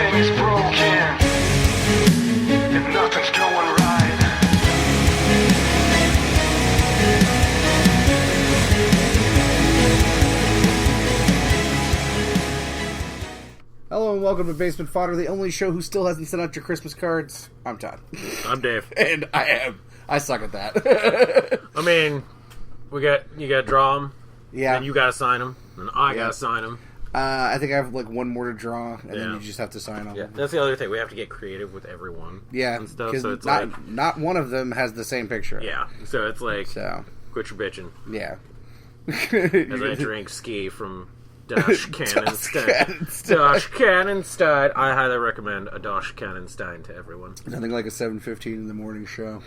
everything is broken. If nothing's going right. Hello and welcome to Basement Fodder, the only show who still hasn't sent out your Christmas cards. I'm Todd. I'm Dave. And I suck at that. I mean, you got to draw them. Yeah. And you got to sign them. And I got to sign them. I think I have like one more to draw, and then you just have to sign them. Yeah, that's the other thing. We have to get creative with everyone. Yeah, and stuff. So it's not one of them has the same picture. Yeah, so it's like, quit your bitching. Yeah. As I drink ski from Dosh Cannonstein. Dosh Cannonstein. I highly recommend a Dosh Cannonstein to everyone. Nothing like a 7:15 in the morning show.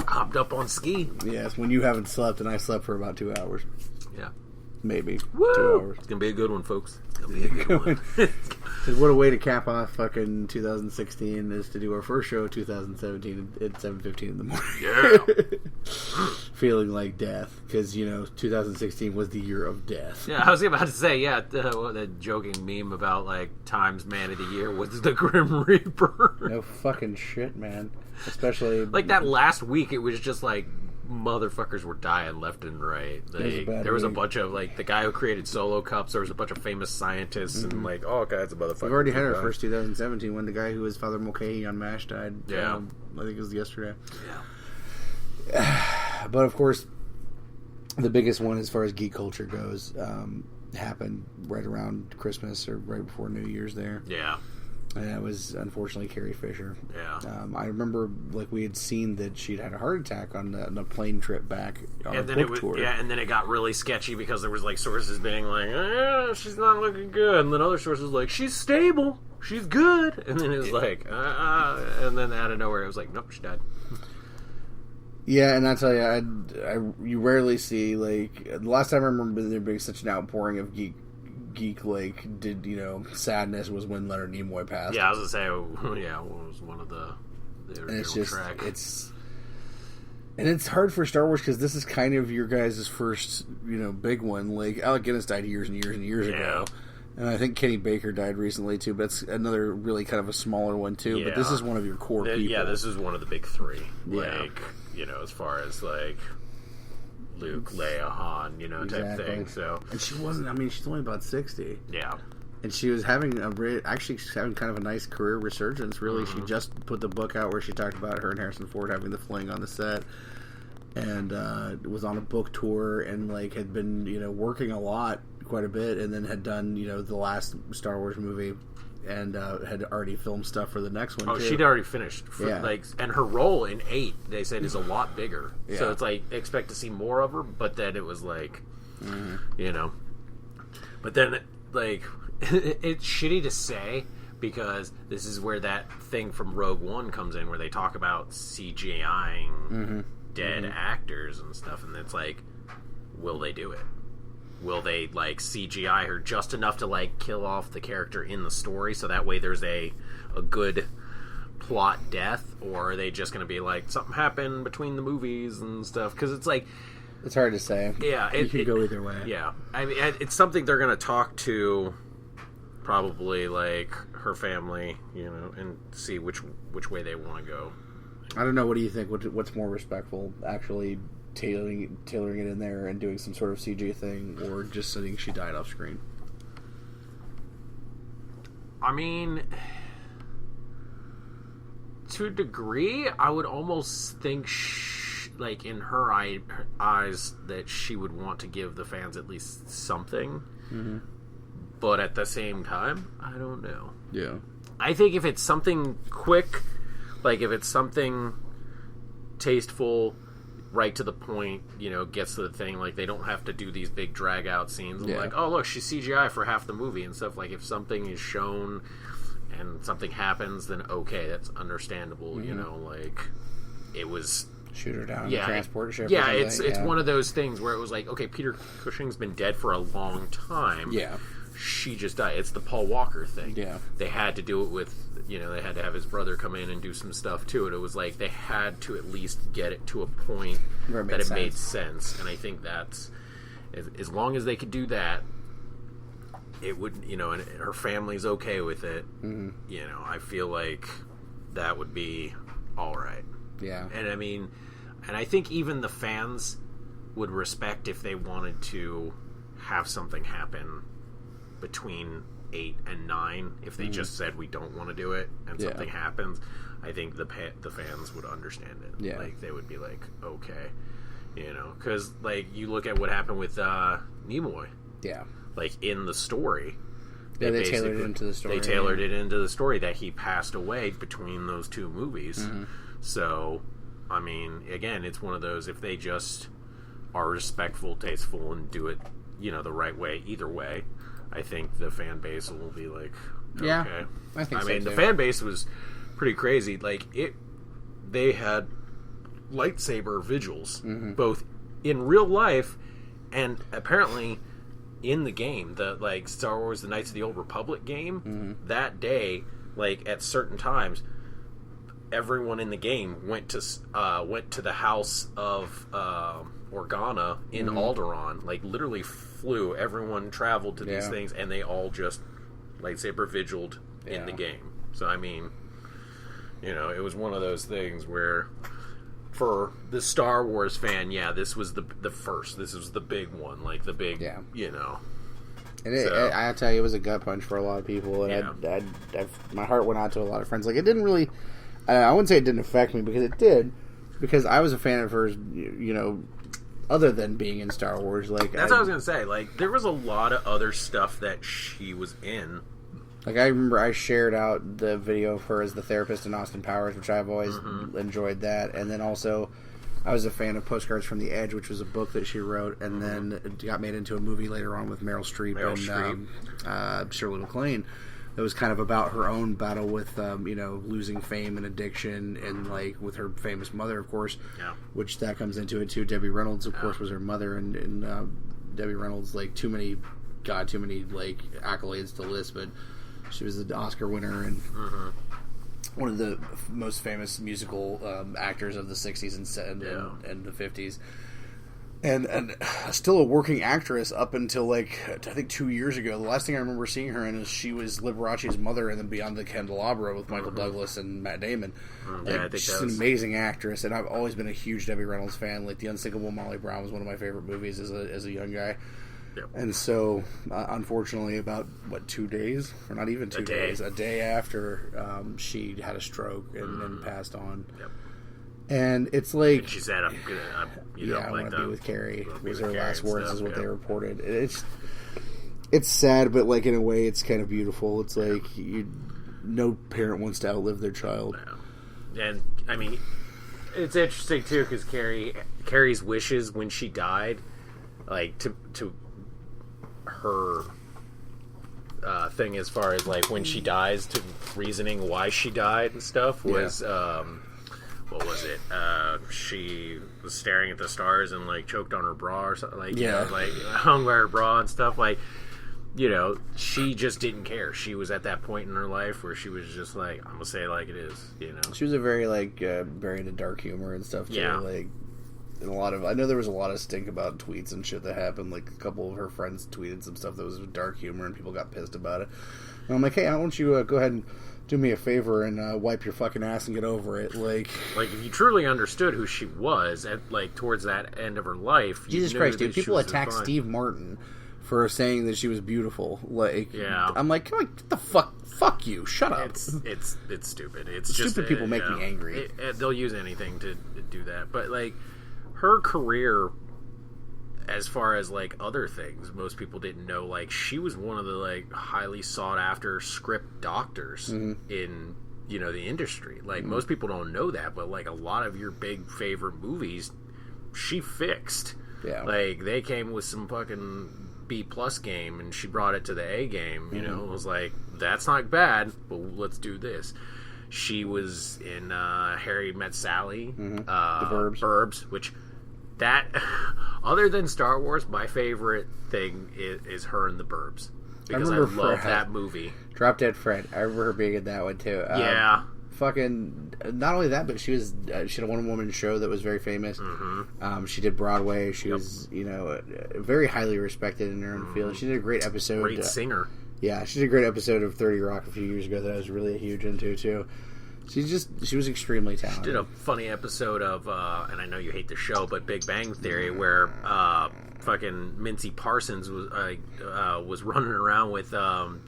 Hopped up on ski. Yes, when you haven't slept, and I slept for about 2 hours. Yeah. Maybe. Woo! 2 hours. It's going to be a good one, folks. It's going to be a good one. What a way to cap off fucking 2016 is to do our first show of 2017 at 7:15 in the morning. Yeah. Feeling like death, because, 2016 was the year of death. Yeah, I was about to say, the joking meme about, like, Times Man of the Year was the Grim Reaper. No fucking shit, man. Especially... Like, that last week, it was just, like, motherfuckers were dying left and right. Like, there was a bunch of, like, the guy who created Solo Cups, there was a bunch of famous scientists, and, like, all kinds of motherfuckers. We've already had our first 2017 when the guy who was Father Mulcahy on MASH died. Yeah. I think it was yesterday. Yeah. But, of course, the biggest one as far as geek culture goes happened right around Christmas or right before New Year's there. Yeah. And that was, unfortunately, Carrie Fisher. Yeah. I remember, like, we had seen that she'd had a heart attack on a plane trip back on a book tour. Yeah, and then it got really sketchy because there was, like, sources being like, she's not looking good. And then other sources like, she's stable. She's good. And then it was like, and then out of nowhere, it was like, nope, she died. Yeah, and I tell you, you rarely see, like, the last time I remember there being such an outpouring of geek sadness was when Leonard Nimoy passed. Yeah, I was gonna say, it was one of the original track. And it's hard for Star Wars because this is kind of your guys' first, big one. Like, Alec Guinness died years and years and years ago. And I think Kenny Baker died recently, too, but it's another really kind of a smaller one, too. Yeah. But this is one of your core people. Yeah, this is one of the big three. Yeah. Like, as far as, like, Luke, Leia, Han, type thing. So, and she wasn't. I mean, she's only about 60. Yeah, and she was having she's having kind of a nice career resurgence. Really, she just put the book out where she talked about her and Harrison Ford having the fling on the set, and was on a book tour and like had been working quite a bit, and then had done the last Star Wars movie. And had already filmed stuff for the next one. Oh, too. She'd already finished. And her role in 8, they said, is a lot bigger. Yeah. So it's like expect to see more of her. But then it was like, But then like it's shitty to say because this is where that thing from Rogue One comes in, where they talk about CGIing dead actors and stuff, and it's like, will they do it? Will they, like, CGI her just enough to, like, kill off the character in the story so that way there's a good plot death? Or are they just going to be like, something happened between the movies and stuff? Because it's like... It's hard to say. Yeah. You could go either way. Yeah. I mean, it's something they're going to talk to probably, like, her family, and see which way they want to go. I don't know. What do you think? What's more respectful? Actually... Tailoring it in there and doing some sort of CG thing, or just saying she died off screen? I mean, to a degree, I would almost think, like, in her eyes, that she would want to give the fans at least something. Mm-hmm. But at the same time, I don't know. Yeah. I think if it's something quick, like if it's something tasteful, right to the point, gets to the thing, like they don't have to do these big drag out scenes like, oh look, she's CGI for half the movie and stuff. Like if something is shown and something happens, then okay, that's understandable. Like it was shoot her down in the transport ship. Yeah, it's one of those things where it was like, okay, Peter Cushing's been dead for a long time. Yeah. She just died. It's the Paul Walker thing. Yeah. They had to do it with, they had to have his brother come in and do some stuff to it. It was like they had to at least get it to a point that it made sense. And I think that's, as long as they could do that, it would, you know, and her family's okay with it, you know, I feel like that would be all right. Yeah. And I mean, and I think even the fans would respect if they wanted to have something happen between 8 and 9. If they just said we don't want to do it and something happens, I think the fans would understand it. Yeah. Like they would be like, okay, you know, because like you look at what happened with Nimoy. Yeah. Like in the story, They tailored it into the story. They tailored it into the story that he passed away between those two movies. So, I mean, again, it's one of those, if they just are respectful, tasteful, and do it, you know, the right way, either way, I think the fan base will be like, okay. Yeah, I think so, mean, too. the fan base was pretty crazy. Like, they had lightsaber vigils, both in real life and apparently in the game, the like Star Wars: The Knights of the Old Republic game. That day, like at certain times, everyone in the game went to the house of Organa in Alderaan. Like literally flew. Everyone traveled to these things, and they all just lightsaber vigiled in the game. So I mean, you know, it was one of those things where, for the Star Wars fan, this was the first. This was the big one, like the big, you know. And I tell you, it was a gut punch for a lot of people, and my heart went out to a lot of friends. Like, it didn't really, I wouldn't say it didn't affect me, because it did, because I was a fan of hers, you know, other than being in Star Wars. Like, that's what I was gonna say. Like, there was a lot of other stuff that she was in. Like, I remember I shared out the video of her as the therapist in Austin Powers, which I've always enjoyed that. And then also, I was a fan of Postcards from the Edge, which was a book that she wrote, and then it got made into a movie later on with Meryl Streep and Shirley MacLaine. It was kind of about her own battle with, you know, losing fame and addiction, and, like, with her famous mother, of course, which that comes into it, too. Debbie Reynolds, of course, was her mother, and Debbie Reynolds, like, too many, like, accolades to list, but she was the Oscar winner and one of the most famous musical actors of the 60s and the 50s. And still a working actress up until, like, I think 2 years ago. The last thing I remember seeing her in is she was Liberace's mother in Beyond the Candelabra with Michael Douglas and Matt Damon. Yeah, I think she's an amazing actress, and I've always been a huge Debbie Reynolds fan. Like, The Unsinkable Molly Brown was one of my favorite movies as a young guy. Yep. And so, unfortunately, about, 2 days? Or not even 2 days. A day after she had a stroke and passed on. Yep. And it's like... And she said, I'm gonna, I want to be with Carrie. Was her last words, is what they reported. It's sad, but, like, in a way, it's kind of beautiful. It's like, no parent wants to outlive their child. Yeah. And, I mean, it's interesting, too, because Carrie's wishes when she died, like, to her thing as far as, like, when she dies, to reasoning why she died and stuff was what was it, she was staring at the stars and, like, choked on her bra or something, like, you know, like, hung by her bra and stuff, like, you know, she just didn't care. She was at that point in her life where she was just like, I'm gonna say it like it is, you know. She was a very, like, very into dark humor and stuff, too, like, and I know there was a lot of stink about tweets and shit that happened. Like, a couple of her friends tweeted some stuff that was dark humor, and people got pissed about it. And I'm like, hey, why don't you go ahead and do me a favor and wipe your fucking ass and get over it? Like, if you truly understood who she was at, like, towards that end of her life, Jesus Christ, dude! People attack Steve Martin for saying that she was beautiful. Like, I'm like, get the fuck you, shut up. It's stupid. It's stupid just people make me angry. They'll use anything to do that, but like. Her career, as far as, like, other things, most people didn't know, like, she was one of the, like, highly sought after script doctors in, you know, the industry. Like, most people don't know that, but, like, a lot of your big favorite movies, she fixed. Yeah. Like, they came with some fucking B+ game, and she brought it to the A game, you know? It was like, that's not bad, but let's do this. She was in Harry Met Sally, The Burbs, which... That, other than Star Wars, my favorite thing is her in The Burbs. Because I love that movie. Drop Dead Fred. I remember her being in that one, too. fucking not only that, but she had a one-woman show that was very famous. She did Broadway. She was, very highly respected in her own field. She did a great episode. Great singer. Yeah, she did a great episode of 30 Rock a few years ago that I was really huge into too. She was extremely talented. She did a funny episode of, and I know you hate the show, but Big Bang Theory, where fucking Mincy Parsons was running around with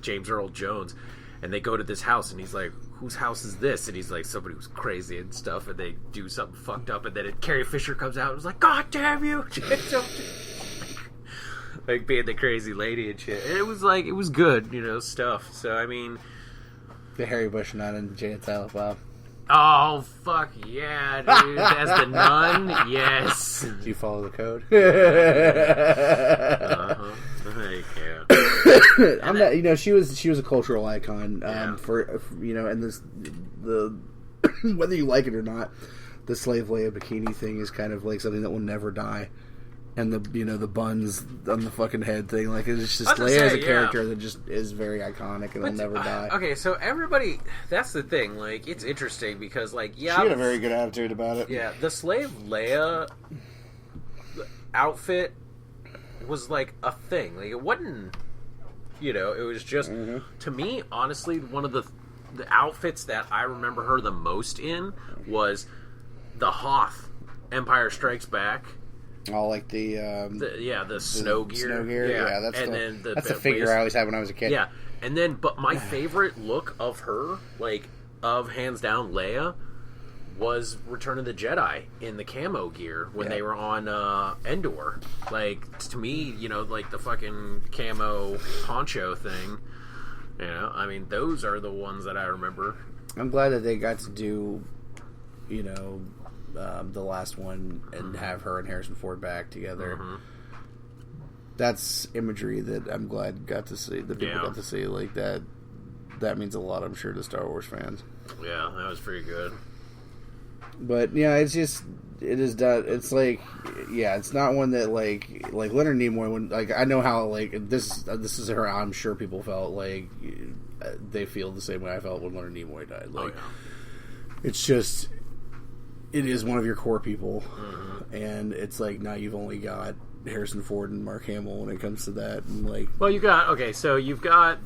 James Earl Jones, and they go to this house, and he's like, "Whose house is this?" And he's like, "Somebody who's crazy and stuff," and they do something fucked up, and then Carrie Fisher comes out and was like, "God damn you!" Like being the crazy lady and shit. And it was good, stuff. So I mean, the Harry Bushnut and Jay and Silent Bob. Oh fuck yeah, dude! As the nun, yes. Do you follow the code? I'm not. She was a cultural icon for and the whether you like it or not, the slave Leia bikini thing is kind of like something that will never die. And the buns on the fucking head thing, like it's just Leia as a character that just is very iconic and will never die. Okay, so everybody, that's the thing. Like, it's interesting because, she had a very good attitude about it. Yeah, the slave Leia outfit was like a thing. Like, it wasn't. It was just to me, honestly, one of the outfits that I remember her the most in was the Hoth Empire Strikes Back. Oh, like the snow gear. Snow gear, yeah. That's the figure I always had when I was a kid. Yeah, and then, but my favorite look of her, of hands down Leia, was Return of the Jedi in the camo gear when they were on Endor. Like, to me, the fucking camo poncho thing. I mean, those are the ones that I remember. I'm glad that they got to do, the last one and have her and Harrison Ford back together. That's imagery that I'm glad got to see. The people got to see. Like that. That means a lot, I'm sure, to Star Wars fans. Yeah, that was pretty good. But yeah, it is done. It's like, it's not one that like Leonard Nimoy. When I know how this is how I'm sure people felt like they feel the same way I felt when Leonard Nimoy died. It's just. It is one of your core people, and it's like now you've only got Harrison Ford and Mark Hamill when it comes to that, and well, you've got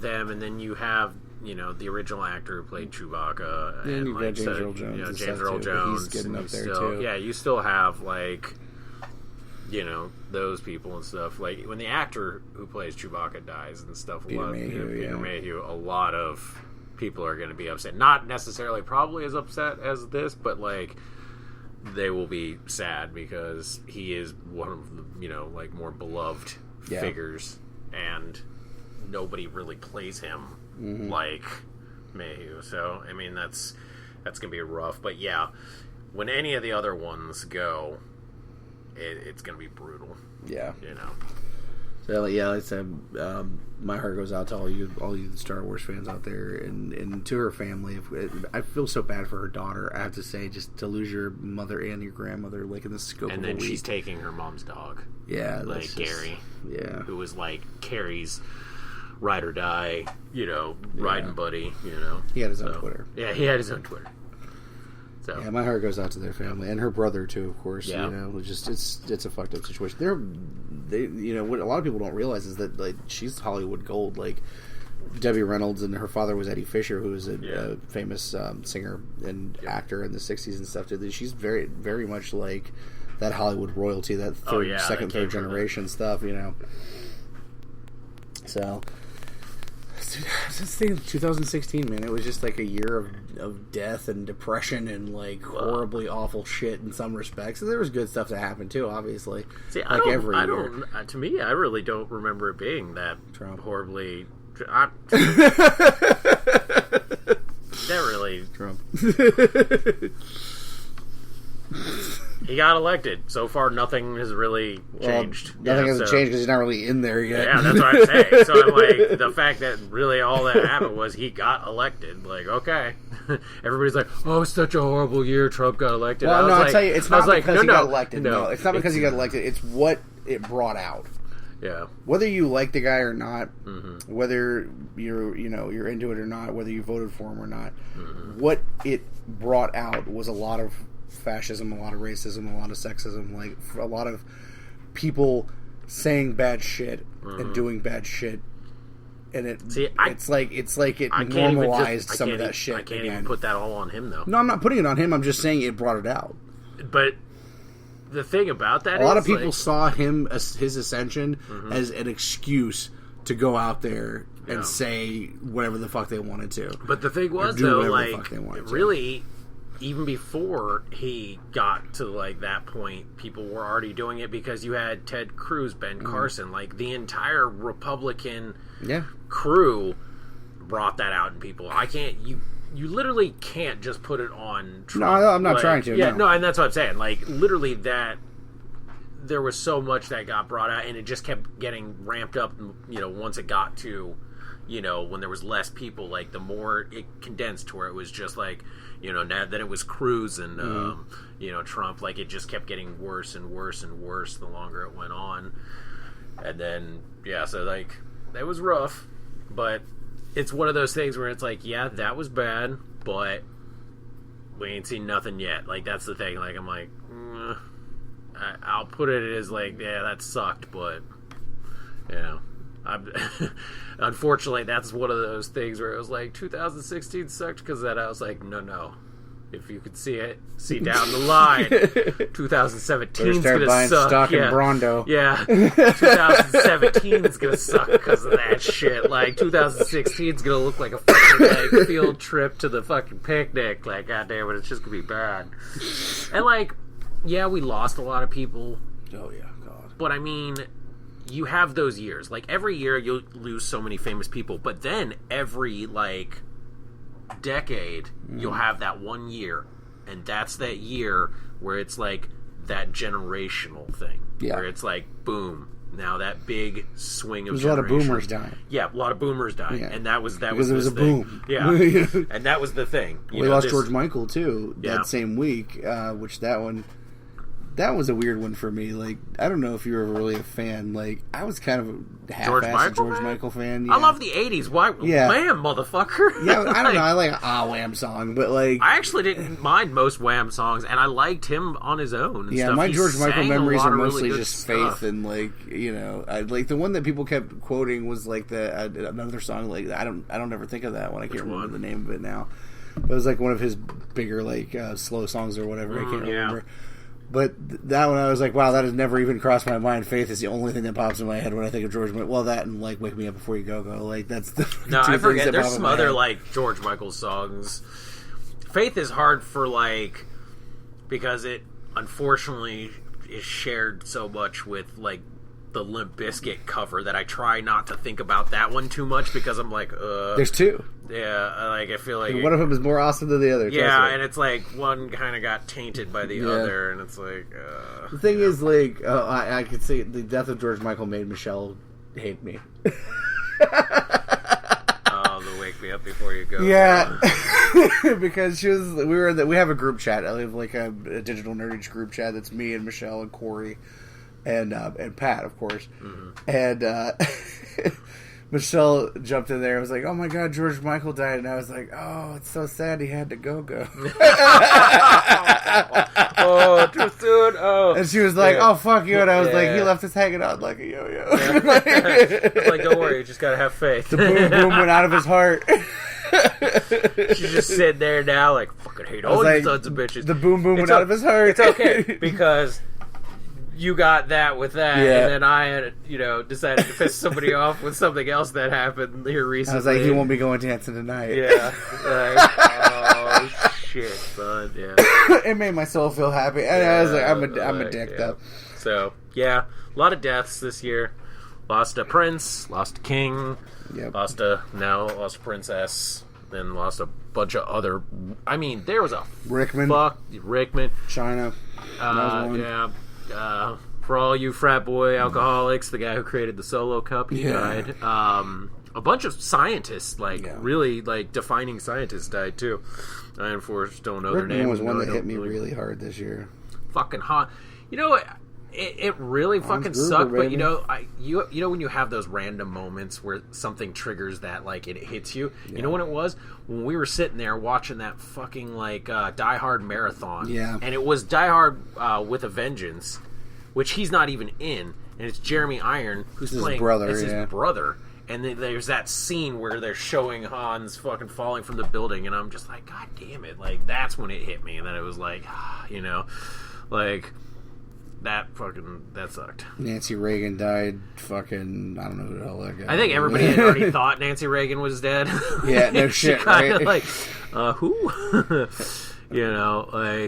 them, and then you have the original actor who played Chewbacca, and you've got James Earl Jones. James Earl Jones, he's getting up there too. too. Yeah, you still have those people and stuff. Like when the actor who plays Chewbacca dies and stuff, Peter Mayhew, a lot of people are going to be upset. Not necessarily probably as upset as this, but they will be sad because he is one of the more beloved figures, and nobody really plays him like Mayhew. So I mean that's gonna be rough. But yeah, when any of the other ones go, it's gonna be brutal. Yeah, So like I said, my heart goes out to all you Star Wars fans out there, and to her family. I feel so bad for her daughter. I have to say, just to lose your mother and your grandmother, in the scope of a week. And then she's taking her mom's dog. Yeah, Gary. Yeah, who was Carrie's ride or die, riding buddy. He had his own Twitter. Yeah, he had his own Twitter. So. Yeah, my heart goes out to their family and her brother too. Of course, yeah. It's a fucked up situation. What a lot of people don't realize is that she's Hollywood gold. Debbie Reynolds and her father was Eddie Fisher, who was a famous singer and actor in the '60s and stuff. She's very, very much like that Hollywood royalty, that second, third generation stuff. So. Since 2016, man, it was just a year of death and depression and horribly awful shit in some respects. And there was good stuff that happened too, obviously. See, to me, I really don't remember it being that horribly. That really Trump. He got elected. So far, nothing has really changed. Nothing hasn't changed because he's not really in there yet. Yeah, that's what I'm saying. So I'm the fact that really all that happened was he got elected. Okay. Everybody's like, oh, it's such a horrible year. Trump got elected. Well, I'll tell you, it's not because he got elected. No, it's not because he got elected. It's what it brought out. Yeah. Whether you like the guy or not, Mm-hmm. whether you're into it or not, whether you voted for him or not, Mm-hmm. what it brought out was a lot of fascism, a lot of racism, a lot of sexism, like a lot of people saying bad shit and doing bad shit. And it's like it normalized some of that shit. I can't again. even put that all on him, though. No, I'm not putting it on him. I'm just saying it brought it out. But the thing about that a lot of people saw his ascension as an excuse to go out there and say whatever the fuck they wanted to. But the thing was, though, like, really, even before he got to, like, that point, people were already doing it because you had Ted Cruz, Ben Carson, like, the entire Republican crew brought that out in people. You literally can't just put it on Trump. No, I'm not trying to. Yeah, no, and that's what I'm saying. Like, literally that, there was so much that got brought out, and it just kept getting ramped up, once it got to, when there was less people, like, the more it condensed to where it was just like, now then it was Cruz and, Trump, like, it just kept getting worse and worse and worse the longer it went on. And then, so, like, that was rough, but it's one of those things where it's like, yeah, that was bad, but we ain't seen nothing yet. Like, that's the thing. Like, I'm like, I'll put it as like, yeah, that sucked, but unfortunately, that's one of those things where it was like 2016 sucked because then I was like, no. If you could see down the line, 2017 is going to suck. Stock in Brondo. Yeah, 2017 is going to suck because of that shit. Like, 2016 is going to look like a fucking like field trip to the fucking picnic. Like, goddamn it, it's just going to be bad. And like, yeah, we lost a lot of people. Oh yeah, God. But I mean, you have those years. Like, every year you'll lose so many famous people, but then every like decade you'll have that one year, and that's that year where it's like that generational thing, where it's like, boom, now that big swing of there's a lot of boomers dying. Yeah, a lot of boomers dying, and that was because it was a thing. boom. Yeah, and that was the thing. We lost George Michael too that same week, which that was a weird one for me. Like, I don't know if you were really a fan. Like, I was kind of a half-assed George Michael fan. Yeah. I love the 80s. Why? Yeah. Wham, motherfucker. Yeah, I don't know. I like a Wham song, but like... I actually didn't mind most Wham songs, and I liked him on his own and stuff. My George Michael memories are mostly really just stuff. Faith and like, like the one that people kept quoting was like another song. Like, I don't ever think of that one. I can't remember the name of it now. But it was like one of his bigger like slow songs or whatever. I can't remember. But that one, I was like, wow, that has never even crossed my mind. Faith is the only thing that pops in my head when I think of George Michael. Well, that and, like, Wake Me Up Before You Go. Like, that's the No, two I forget. things that There's pop in some my other, head. like, George Michael songs. Faith is hard for, like, because it, unfortunately, is shared so much with, like, the Limp Bizkit cover that I try not to think about that one too much because I'm like, There's two. Yeah, like, I feel like... One of them is more awesome than the other. Yeah, and it's like, one kind of got tainted by the other, and it's like... the thing is, like, I could say the death of George Michael made Michelle hate me. The Wake Me Up Before You Go. Yeah. Because we have a group chat. I have, like, a digital nerdage group chat that's me and Michelle and Corey and Pat, of course. Mm-hmm. And Michelle jumped in there and was like, oh my God, George Michael died. And I was like, oh, it's so sad he had to go. Oh, too soon. Oh. And she was like, oh, fuck you. And I was like, he left us hanging out like a yo-yo. It's like, don't worry, you just gotta have faith. The boom boom went out of his heart. She's just sitting there now like, fucking hate all you sons of bitches. The boom boom went out of his heart. It's okay, because... you got that with that, and then I had, decided to piss somebody off with something else that happened here recently. I was like, he won't be going dancing tonight. Yeah. Like, oh, shit, son. Yeah. It made my soul feel happy. And I was like, I'm a dick, though. So, yeah, a lot of deaths this year. Lost a prince, lost a king, lost a princess, then lost a bunch of other... I mean, there was a... Rickman. China. For all you frat boy alcoholics, the guy who created the solo cup, he died. A bunch of scientists, really, defining scientists died, too. I, unfortunately, don't know their name. Was one that hit me really hard this year. Fucking hot. You know what? It really fucking Gruber, sucked, but baby. you know when you have those random moments where something triggers that, like, it hits you. You know when it was? When we were sitting there watching that fucking like Die Hard marathon. Yeah. And it was Die Hard with a Vengeance, which he's not even in, and it's Jeremy Iron who's His playing brother, it's yeah. his brother. And then there's that scene where they're showing Hans fucking falling from the building, and I'm just like, God damn it! Like, that's when it hit me, and then it was like, like. That sucked. Nancy Reagan died. Fucking, I don't know who the hell that guy. I think everybody had already thought Nancy Reagan was dead. Yeah, no She shit, kinda right? like, who? There's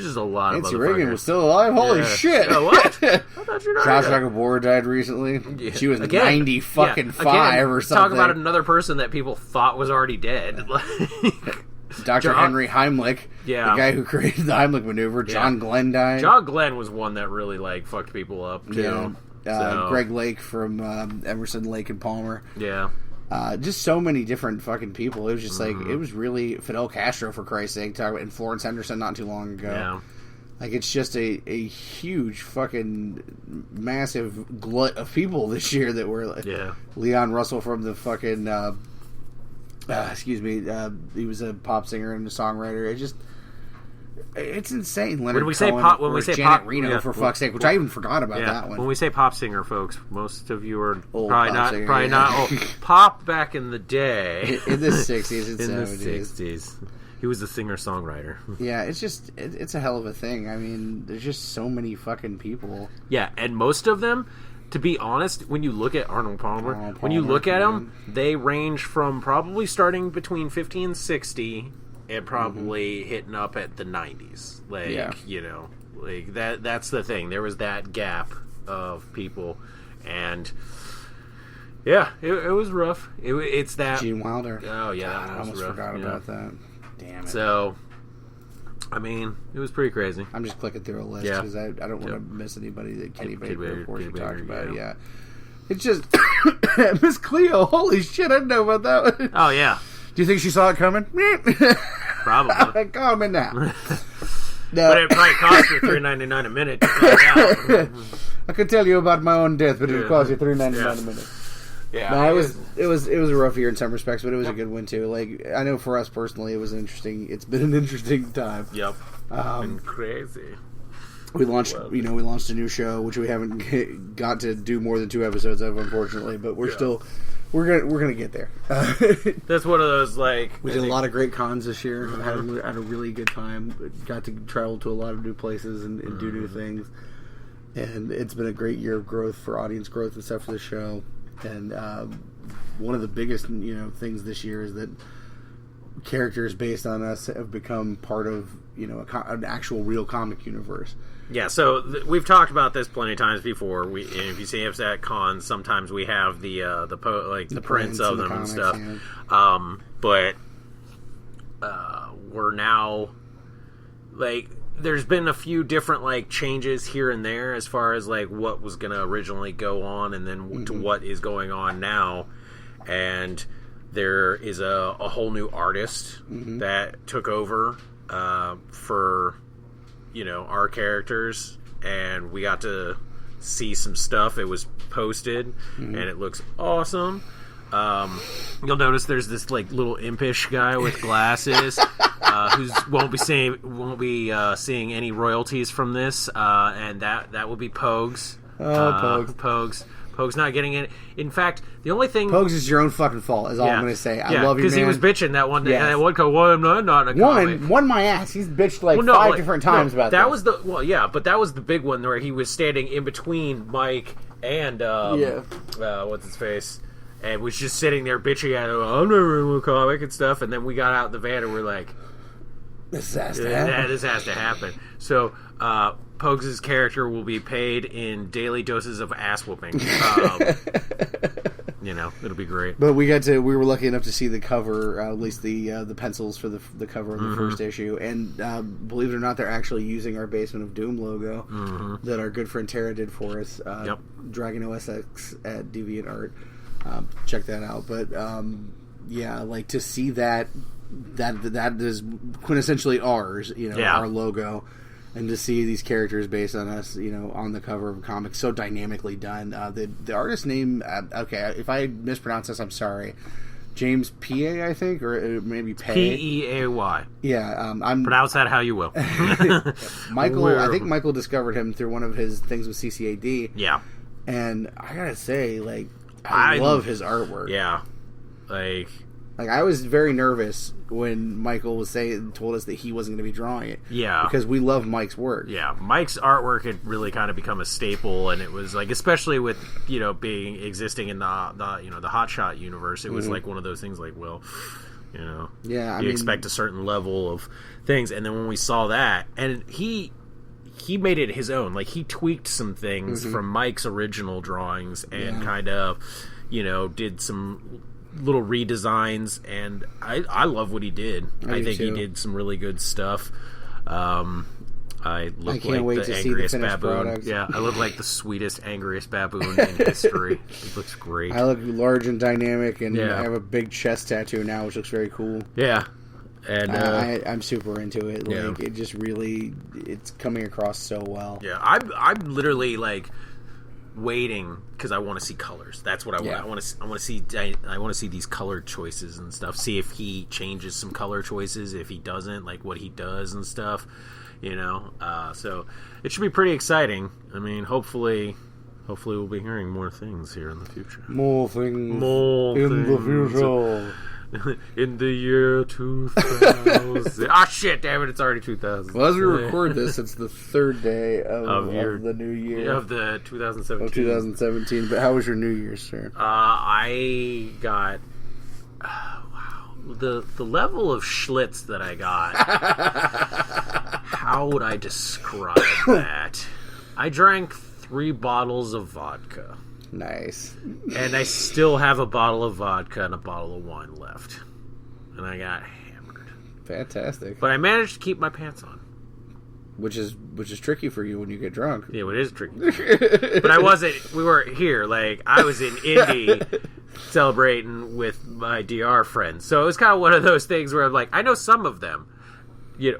just a lot Nancy of Reagan was still alive. Holy shit! What? I thought you were Josh Gabor died recently. Yeah. She was Again, 90 fucking 5 or something. Talk about another person that people thought was already dead. Dr. Henry Heimlich, Yeah. the guy who created the Heimlich maneuver. John Glenn died. John Glenn was one that really like fucked people up too. Yeah. Greg Lake from Emerson, Lake and Palmer. Yeah. Just so many different fucking people. It was just like, it was really Fidel Castro, for Christ's sake, talking about, and Florence Henderson not too long ago. Yeah. Like, it's just a huge fucking massive glut of people this year that were like, Leon Russell from the fucking, he was a pop singer and a songwriter. It's insane. Leonard When we say Cohen, pop, when or we say Janet pop, Reno, for fuck's sake, which I even forgot about that one. When we say pop singer, folks, most of you are Old probably pop not singer, probably yeah. not old. Pop back in the day, in the 60s and in 70s. the 60s. He was a singer-songwriter. Yeah, it's just, it's a hell of a thing. I mean, there's just so many fucking people. Yeah, and most of them, to be honest, when you look at Arnold Palmer, when you look at them, they range from probably starting between 50 and 60 and probably hitting up at the 90s. Like, like that's the thing. There was that gap of people, and yeah, it was rough. It's that Gene Wilder. Oh yeah, God, that I was almost rough. forgot about that. Damn it. So, I mean, it was pretty crazy. I'm just clicking through a list Yeah. because I don't want to miss anybody that Kenny Baker, of course, Kenny we talked Baker, about. yeah. Yeah. It's just Miss Cleo. Holy shit! I didn't know about that one. Oh yeah, Do you think she saw it coming? probably. Comment now. No. But it probably cost her $3.99 a minute to find out. I could tell you about my own death, but it would Yeah. cost you $3.99 Yeah. a minute. Yeah, No, it was a rough year in some respects, but it was a good one too. Like, I know for us personally, it was interesting. It's been an interesting time. Yep. Been crazy. We launched a new show, which we haven't got to do more than 2 episodes of, unfortunately. But we're gonna get there. That's one of those like We did a lot of great cons this year. Had a really good time. Got to travel to a lot of new places and do new things. And it's been a great year of growth for audience growth and stuff for the show. And one of the biggest things this year is that characters based on us have become part of an actual real comic universe. Yeah, so we've talked about this plenty of times before. And if you see us at cons, sometimes we have the prints of them comics, and stuff. yeah. But we're now like there's been a few different like changes here and there as far as like what was going to originally go on and then to what is going on now. And there is a whole new artist that took over for our characters, and we got to see some stuff. It was posted and it looks awesome. You'll notice there's this like little impish guy with glasses who won't be seeing any royalties from this, and that will be Pogues. Pogues not getting it. In fact, the only thing Pogues is your own fucking fault. Is all I'm going to say. I love you, man. because he was bitching that one day. Yes. That one co. Well, I'm not a comic. Won my ass. He's bitched like 5 different times about that. this. Was the but that was the big one where he was standing in between Mike and what's his face, and was just sitting there bitching at him. I'm never in a comic and stuff. And then we got out in the van and we're like, this has to happen. Yeah, this has to happen. So Pogues' character will be paid in daily doses of ass whooping. It'll be great. But we were lucky enough to see the cover, at least the pencils for the cover of the first issue, and believe it or not, they're actually using our Basement of Doom logo that our good friend Tara did for us. Dragon OSX at DeviantArt. Check that out. But like to see that is quintessentially ours, our logo. And to see these characters based on us, on the cover of a comic, so dynamically done. The artist name, okay, if I mispronounce this, I'm sorry. James P.A., I think, or maybe Pay. P-E-A-Y. Yeah, I'm pronounce that how you will. Michael. I think Michael discovered him through one of his things with CCAD. Yeah, and I gotta say, I love his artwork. Yeah, I was very nervous when Michael told us that he wasn't going to be drawing it. Yeah, because we love Mike's work. Yeah, Mike's artwork had really kind of become a staple, and it was especially with being existing in the Hotshot universe, it was one of those things. You expect a certain level of things, and then when we saw that, and he made it his own. He tweaked some things from Mike's original drawings, and kind of did some little redesigns, and I love what he did. I think he did some really good stuff. I look like the angriest baboon. Products. Yeah, I look like the sweetest, angriest baboon in history. He looks great. I look large and dynamic, and I have a big chest tattoo now, which looks very cool. Yeah. And I'm super into it. It just really, it's coming across so well. Yeah, I'm literally waiting because I want to see colors. That's what I want. I want to see these color choices and stuff. See if he changes some color choices. If he doesn't, what he does and stuff. So it should be pretty exciting. I mean, hopefully we'll be hearing more things here in the future. More things in the future. In the year 2000. Ah, shit, damn it, it's already 2000. Well, as we record this, it's the third day of the new year. Of the 2017. Of 2017. But how was your New Year's, sir? I got... wow. The level of Schlitz that I got... how would I describe that? I drank 3 bottles of vodka. Nice. And I still have a bottle of vodka and a bottle of wine left. And I got hammered. Fantastic. But I managed to keep my pants on. Which is tricky for you when you get drunk. Yeah, it is tricky. But I wasn't... We weren't here. I was in Indy celebrating with my DR friends. So it was kind of one of those things where I'm I know some of them.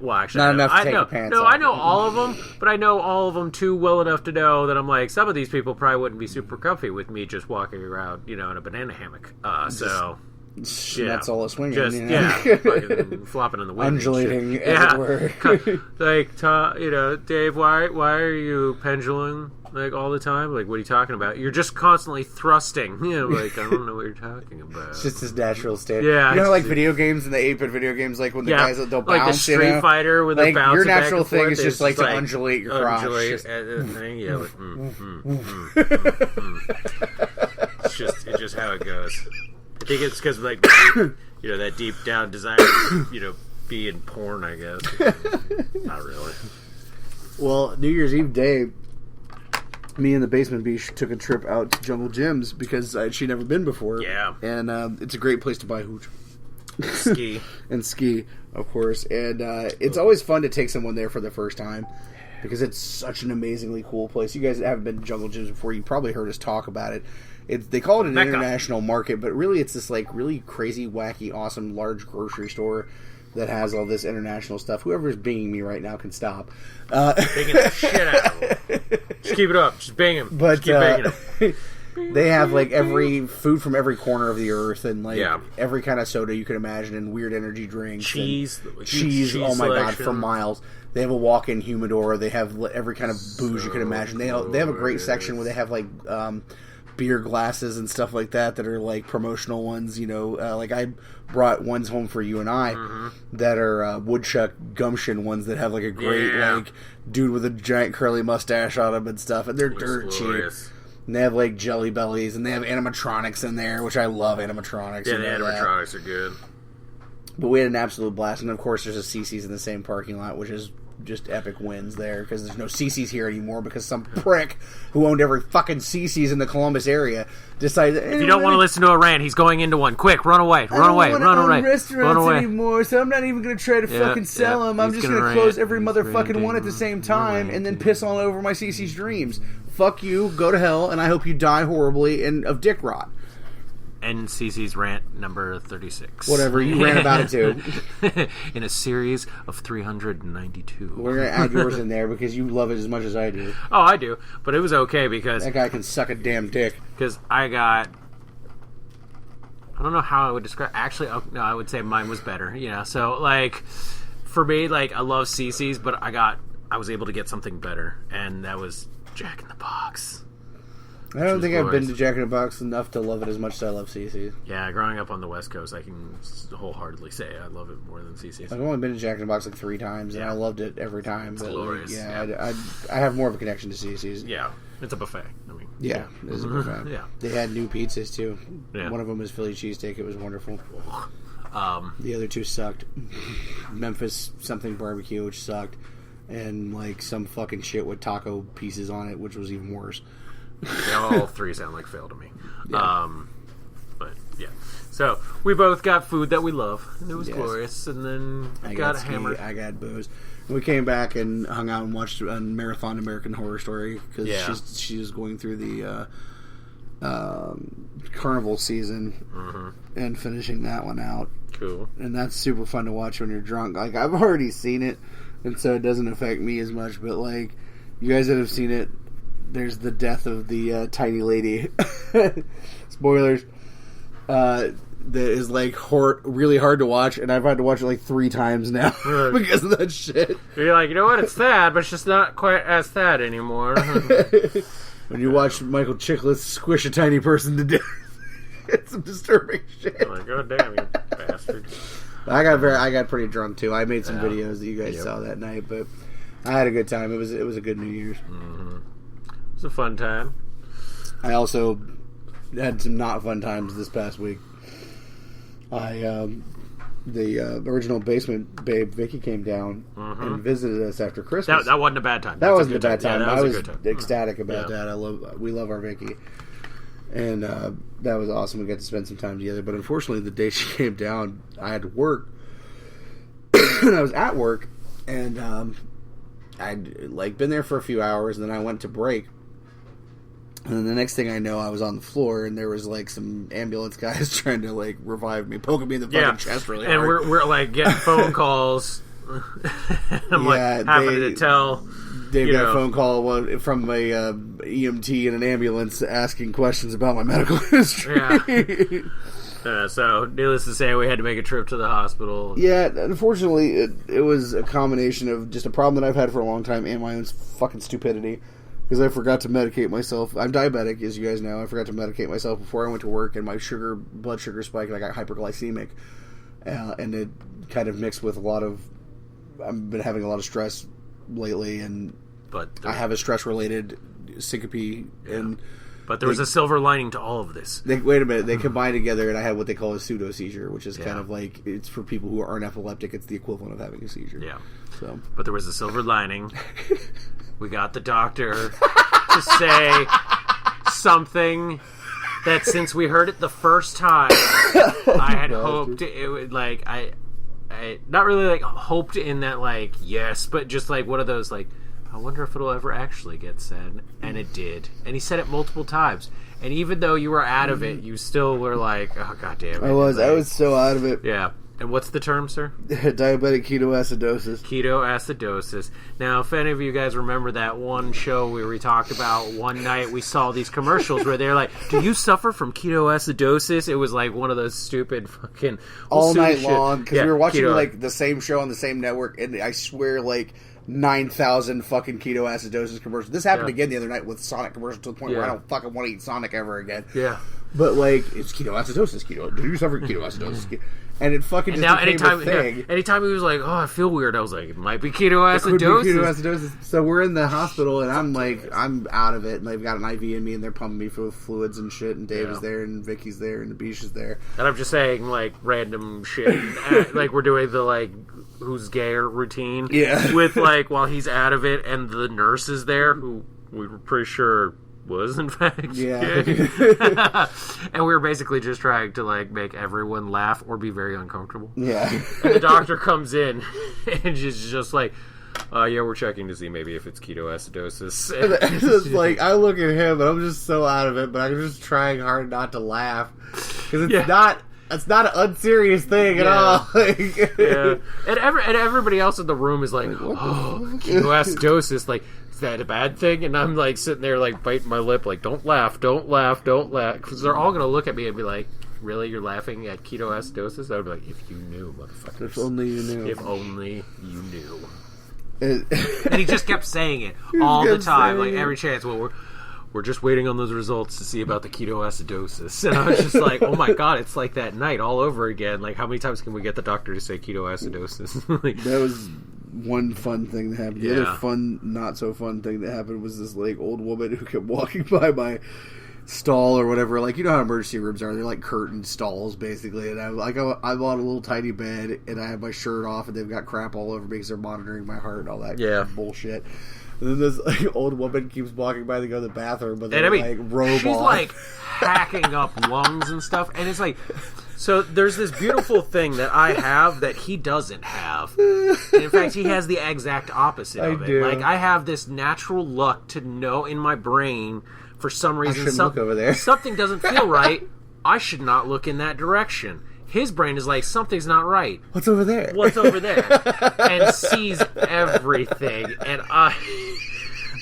Well, actually, not enough to take your pants off. I know all of them, but I know all of them too well enough to know that I'm some of these people probably wouldn't be super comfy with me just walking around, in a banana hammock. That's all a swinging. Just fucking flopping in the wind, undulating, as it were. Dave, why are you pendulum all the time? What are you talking about? You're just constantly thrusting. I don't know what you're talking about. It's just his natural state. Yeah, video games and the 8-bit video games, when the guys they'll bounce, the Street Fighter with the bounce. Your natural thing is just to undulate your crotch. It's just how it goes. I think it's because that deep down desire to be in porn, I guess. Not really. Well, New Year's Eve day, me and the Basement Beach took a trip out to Jungle Gyms because she'd never been before. Yeah. And it's a great place to buy hooch. Ski. And ski, of course. And it's always fun to take someone there for the first time because it's such an amazingly cool place. You guys that haven't been to Jungle Gyms before, you probably heard us talk about it. They call it an international market, but really it's this really crazy, wacky, awesome, large grocery store that has all this international stuff. Whoever's banging me right now can stop. Banging the shit out of him. Just keep it up. Just bang him. But just keep banging him. They have every food from every corner of the earth and every kind of soda you could imagine and weird energy drinks. Cheese. Oh my god, for miles. They have a walk-in humidor. They have every kind of booze you could imagine. They have a great section where they have beer glasses and stuff like that are promotional ones. I brought ones home for you and I that are woodchuck gumption ones that have a great dude with a giant curly mustache on them and stuff, and they're dirt cheap. And they have Jelly Bellies, and they have animatronics in there, which I love animatronics. Yeah, the animatronics are good. But we had an absolute blast, and of course there's a CC's in the same parking lot, which is just epic wins there, because there's no CC's here anymore because some prick who owned every fucking CC's in the Columbus area decided... If you don't want to listen to a rant, he's going into one. Quick, run away, run away, run away. I don't want to own restaurants anymore, so I'm not even going to try to fucking sell them. I'm just going to close every motherfucking one at the same time and then piss all over my CC's dreams. Fuck you, go to hell, and I hope you die horribly and of dick rot. end CC's rant number 36. Whatever, you ran about it too. In a series of 392. We're going to add yours in there because you love it as much as I do. Oh, I do. But it was okay because... That guy can suck a damn dick. Because I got... I don't know how I would describe... Actually, no, I would say mine was better. You know, so, like, for me, like, I love CC's, but I was able to get something better. And that was Jack in the Box. I don't think I've been to Jack in the Box enough to love it as much as I love CC's. Yeah, growing up on the West Coast, I can wholeheartedly say I love it more than CC's. I've only been to Jack in the Box like 3 times, and I loved it every time. It's but glorious. Yeah. I have more of a connection to CC's. Yeah, it's a buffet. I mean, yeah, it is a buffet. Yeah. They had new pizzas, too. Yeah. One of them was Philly cheesesteak. It was wonderful. The other 2 sucked. Memphis something barbecue, which sucked. And, like, some fucking shit with taco pieces on it, which was even worse. All 3 sound like fail to me. Yeah. But yeah, so we both got food that we love, and it was glorious. And then I got ski, hammered. I got booze. We came back and hung out and watched a marathon American Horror Story because she was going through the carnival season and finishing that one out. Cool. And that's super fun to watch when you're drunk. Like, I've already seen it, and so it doesn't affect me as much. But like, you guys that have seen it. There's the death of the tiny lady. Spoilers. That is like really hard to watch, and I've had to watch it like 3 times now because of that shit. You're like, you know what? It's sad, but it's just not quite as sad anymore. When you watch Michael Chiklis squish a tiny person to death, it's some disturbing shit. I'm like, oh damn, you bastard! I got pretty drunk too. I made some videos that you guys saw that night, but I had a good time. It was a good New Year's. It was a fun time. I also had some not fun times this past week. The original basement babe Vicky came down and visited us after Christmas. That wasn't a bad time. That wasn't a bad time. Yeah, I was a good time. ecstatic about that. We love our Vicky, and that was awesome. We got to spend some time together. But unfortunately, the day she came down, I had to work, and I was at work, and I'd like been there for a few hours, and then I went to break. And then the next thing I know, I was on the floor, and there was like some ambulance guys trying to like revive me, poking me in the fucking chest really hard. And we're like getting phone calls. I'm like having to tell. Dave got a phone call from a EMT in an ambulance asking questions about my medical history. Yeah. So, needless to say, we had to make a trip to the hospital. Yeah, unfortunately, it was a combination of just a problem that I've had for a long time and my own fucking stupidity. Because I forgot to medicate myself. I'm diabetic, as you guys know. I forgot to medicate myself before I went to work, and my blood sugar spiked, and I got hyperglycemic. And it kind of mixed with I've been having a lot of stress lately, and I have a stress-related syncope. And but there was a silver lining to all of this. Wait a minute. They combined together, and I had what they call a pseudo-seizure, which is kind of like, it's for people who aren't epileptic, it's the equivalent of having a seizure. Yeah. So, but there was a silver lining. We got the doctor to say something that since we heard it the first time, I had hoped it would, like, I not really like hoped in that, like, yes, but just like one of those, like, I wonder if it'll ever actually get said. And it did. And he said it multiple times. And even though you were out of it, you still were like, oh, God damn it. I was so out of it. Yeah. And what's the term, sir? Diabetic ketoacidosis. Ketoacidosis. Now, if any of you guys remember that one show where we talked about one night we saw these commercials where they're like, do you suffer from ketoacidosis? It was like one of those stupid fucking... all night long, because we were watching like the same show on the same network, and I swear like 9,000 fucking ketoacidosis commercials. This happened again the other night with Sonic commercials to the point where I don't fucking want to eat Sonic ever again. Yeah. But like, it's ketoacidosis. Do you suffer ketoacidosis? And it fucking just became a thing. Anytime he was like, oh, I feel weird, I was like, it might be ketoacidosis. Ketoacidosis. So we're in the hospital, and I'm out of it, and they've got an IV in me, and they're pumping me full of fluids and shit, and Dave is there, and Vicky's there, and Abish is there. And I'm just saying, like, random shit. Like, we're doing the, like, who's gayer routine. Yeah. With, like, while he's out of it, and the nurse is there, who we were pretty sure was in fact gay. And we were basically just trying to like make everyone laugh or be very uncomfortable. Yeah. And the doctor comes in and is just like, yeah, we're checking to see maybe if it's ketoacidosis. It's like, I look at him and I'm just so out of it, but I'm just trying hard not to laugh. Because it's not an unserious thing at all. Yeah. And everybody else in the room is like, oh, ketoacidosis, like, is that a bad thing? And I'm like sitting there like biting my lip, like, don't laugh, because they're all gonna look at me and be like, really, you're laughing at ketoacidosis? I would be like, if you knew, motherfucker. If only you knew. If only you knew. And he just kept saying it all the time, like every chance. Well, we're just waiting on those results to see about the ketoacidosis. And I was just like, oh my god, it's like that night all over again. Like, how many times can we get the doctor to say ketoacidosis? Like, that was one fun thing that happened. The other fun, not so fun thing that happened was this like old woman who kept walking by my stall or whatever. Like, you know how emergency rooms are, they're like curtained stalls basically, and I bought a little tiny bed and I have my shirt off and they've got crap all over me because they're monitoring my heart and all that bullshit. And then this like old woman keeps walking by to go to the bathroom, but they're like robe she's off. Like hacking up lungs and stuff, and it's like, so there's this beautiful thing that I have that he doesn't have. And in fact, he has the exact opposite of it. Like, I have this natural luck to know in my brain, for some reason, look over there. Something doesn't feel right. I should not look in that direction. His brain is like, something's not right. What's over there? What's over there? And sees everything. And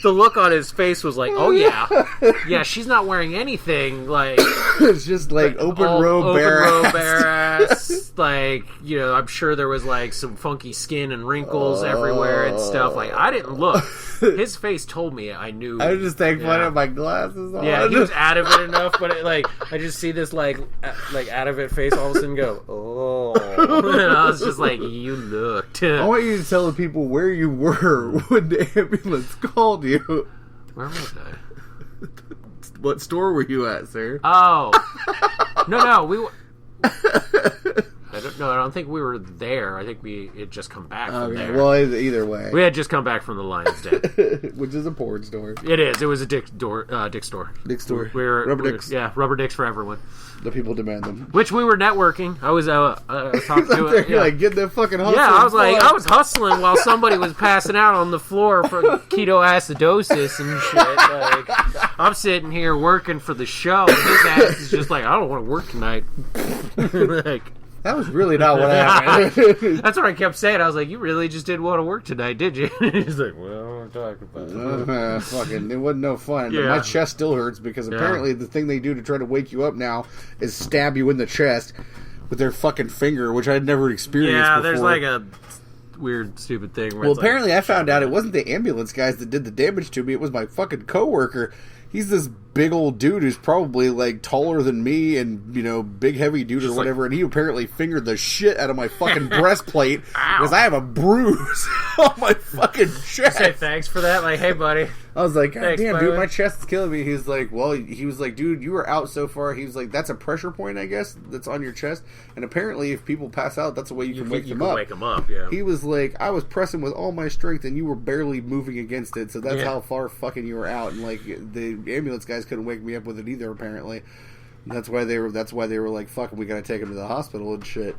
the look on his face was like, oh yeah, she's not wearing anything. Like, it's just like open row bare ass. Like, you know, I'm sure there was like some funky skin and wrinkles everywhere and stuff. Like, I didn't look. His face told me. I knew. I was just taking fun of my glasses on. Yeah, he was out of it enough, but I just see this like out of it face all of a sudden go, oh, and I was just like, you looked. I want you to tell the people where you were when the ambulance called you. Where was I? What store were you at, sir? Oh, no, we. I don't think we were there. I think we had just come back from there. Well, either way. We had just come back from the Lion's Den. Which is a porn store. It is. It was a dick store. Dick store. Rubber dicks. Yeah, rubber dicks for everyone. The people demand them. Which we were networking. I was talking to it. You're like, get that fucking hustle. Yeah, I was hustling while somebody was passing out on the floor for ketoacidosis and shit. Like, I'm sitting here working for the show. And his ass is just like, I don't want to work tonight. Like, that was really not what happened. That's what I kept saying. I was like, you really just didn't want to work tonight, did you? He's like, well, I'm talking about it. Fucking, it wasn't no fun. Yeah. My chest still hurts because apparently the thing they do to try to wake you up now is stab you in the chest with their fucking finger, which I'd never experienced before. There's like a weird, stupid thing. Well, apparently I found out it wasn't the ambulance guys that did the damage to me. It was my fucking coworker. He's this big old dude who's probably like taller than me and, you know, big heavy dude just or whatever, and he apparently fingered the shit out of my fucking breastplate because I have a bruise on my fucking chest. Say thanks for that. Like, hey, buddy. I was like, God damn, dude, my chest is killing me. He's like, well, he was like, dude, you were out so far. He was like, that's a pressure point, I guess, that's on your chest. And apparently, if people pass out, that's a way you can wake them up. Wake them up, yeah. He was like, I was pressing with all my strength, and you were barely moving against it. So that's how far fucking you were out. And like, the ambulance guys couldn't wake me up with it either. Apparently, that's why they were like, fuck, we gotta take him to the hospital and shit.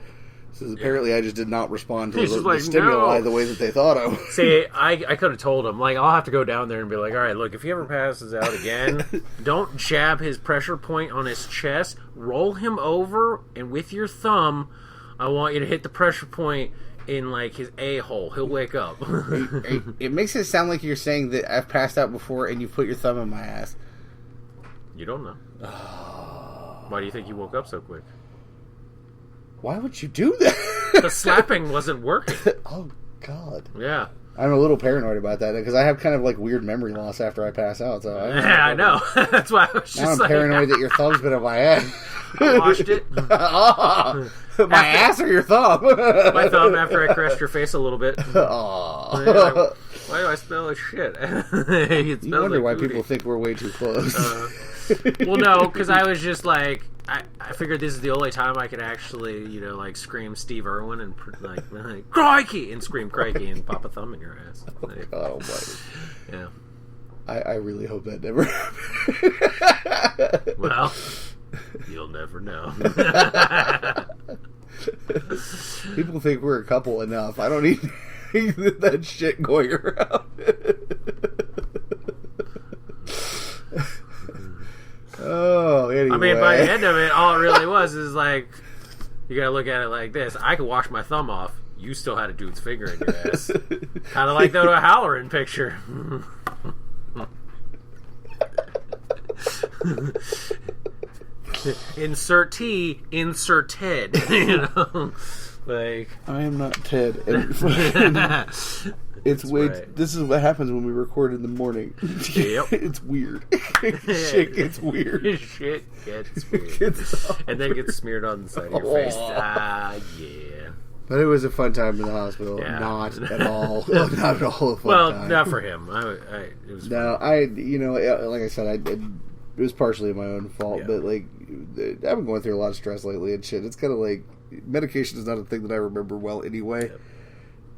So apparently I just did not respond to the stimuli the way that they thought I would. See, I could have told him, like, I'll have to go down there and be like, all right, look, if he ever passes out again, don't jab his pressure point on his chest. Roll him over, and with your thumb, I want you to hit the pressure point in, like, his a-hole. He'll wake up. It makes it sound like you're saying that I've passed out before and you put your thumb in my ass. You don't know. Why do you think you woke up so quick? Why would you do that? The slapping wasn't working. Oh, God. Yeah. I'm a little paranoid about that because I have kind of like weird memory loss after I pass out. So I know. That's why I was just I'm paranoid that your thumb's been in my head. I washed it. My ass or your thumb? My thumb after I caressed your face a little bit. Oh. Why do I smell like shit? You wonder why people think we're way too close. Well, no, because I was just like, I figured this is the only time I could actually, you know, like scream Steve Irwin and like crikey and scream crikey and pop a thumb in your ass. Like, oh my! Yeah. I really hope that never happens. Well, you'll never know. People think we're a couple enough. I don't need that shit going around. Oh, anyway. I mean, by the end of it, all it really was is like, you gotta look at it like this. I could wash my thumb off. You still had a dude's finger in your ass. Kind of like the Halloran picture. Insert T, insert Ted. You know? Like, I am not Ted. It's way. right. This is what happens when we record in the morning. Yep. It's weird. Shit gets weird. Shit gets weird. And then gets smeared on the side of your face. Ah, yeah. But it was a fun time in the hospital. Yeah. Not at all. Not at all a fun Well, time. not for him. It was No, like I said, it was partially my own fault, Yeah. but like, I've been going through a lot of stress lately and shit. It's kind of like, medication is not a thing that I remember well anyway. Yep.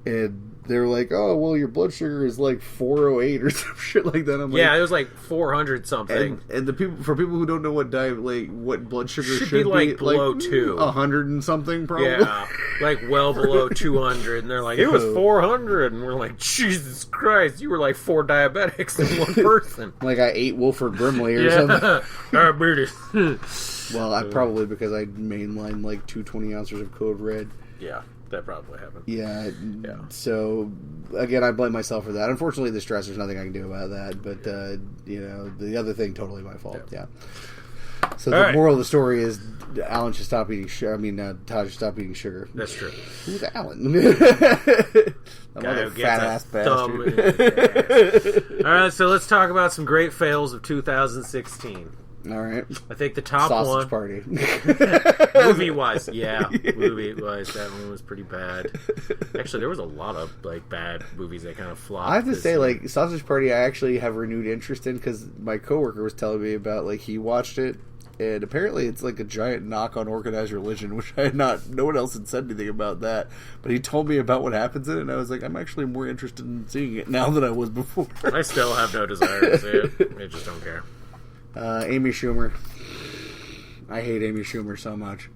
And they were like, "Oh, well, your blood sugar is like 408 or some shit like that." I'm Yeah, like, it was like 400 something. and the people who don't know what what blood sugar should be like below 2. 100 and something, probably. Yeah, like well below 200, and they're like, it was 400, and we're like, Jesus Christ, you were like 4 diabetics in one person. Like I ate Wilford Brimley or something. Diabetes. Well, probably because I mainlined like 220 ounces of Code Red. Yeah, that probably happened. Yeah. So again, I blame myself for that. Unfortunately, the stress, there's nothing I can do about that. But the other thing, totally my fault. Yeah. So the moral of the story is, Alan should stop eating sugar. Todd should stop eating sugar. That's true. Who's Alan? That Guy fat ass thumb bastard. in his ass. All right, so let's talk about some great fails of 2016. All right. I think the top Sausage one, Party. movie-wise, movie-wise, that one was pretty bad. Actually, there was a lot of like bad movies that kind of flopped. I have to this say, year. like, Sausage Party, I actually have renewed interest in because my coworker was telling me about, like, he watched it, and apparently it's like a giant knock on organized religion, which I had not. No one else had said anything about that, but he told me about what happens in it, and I was like, I'm actually more interested in seeing it now than I was before. I still have no desire to see it. I just don't care. Amy Schumer. I hate Amy Schumer so much.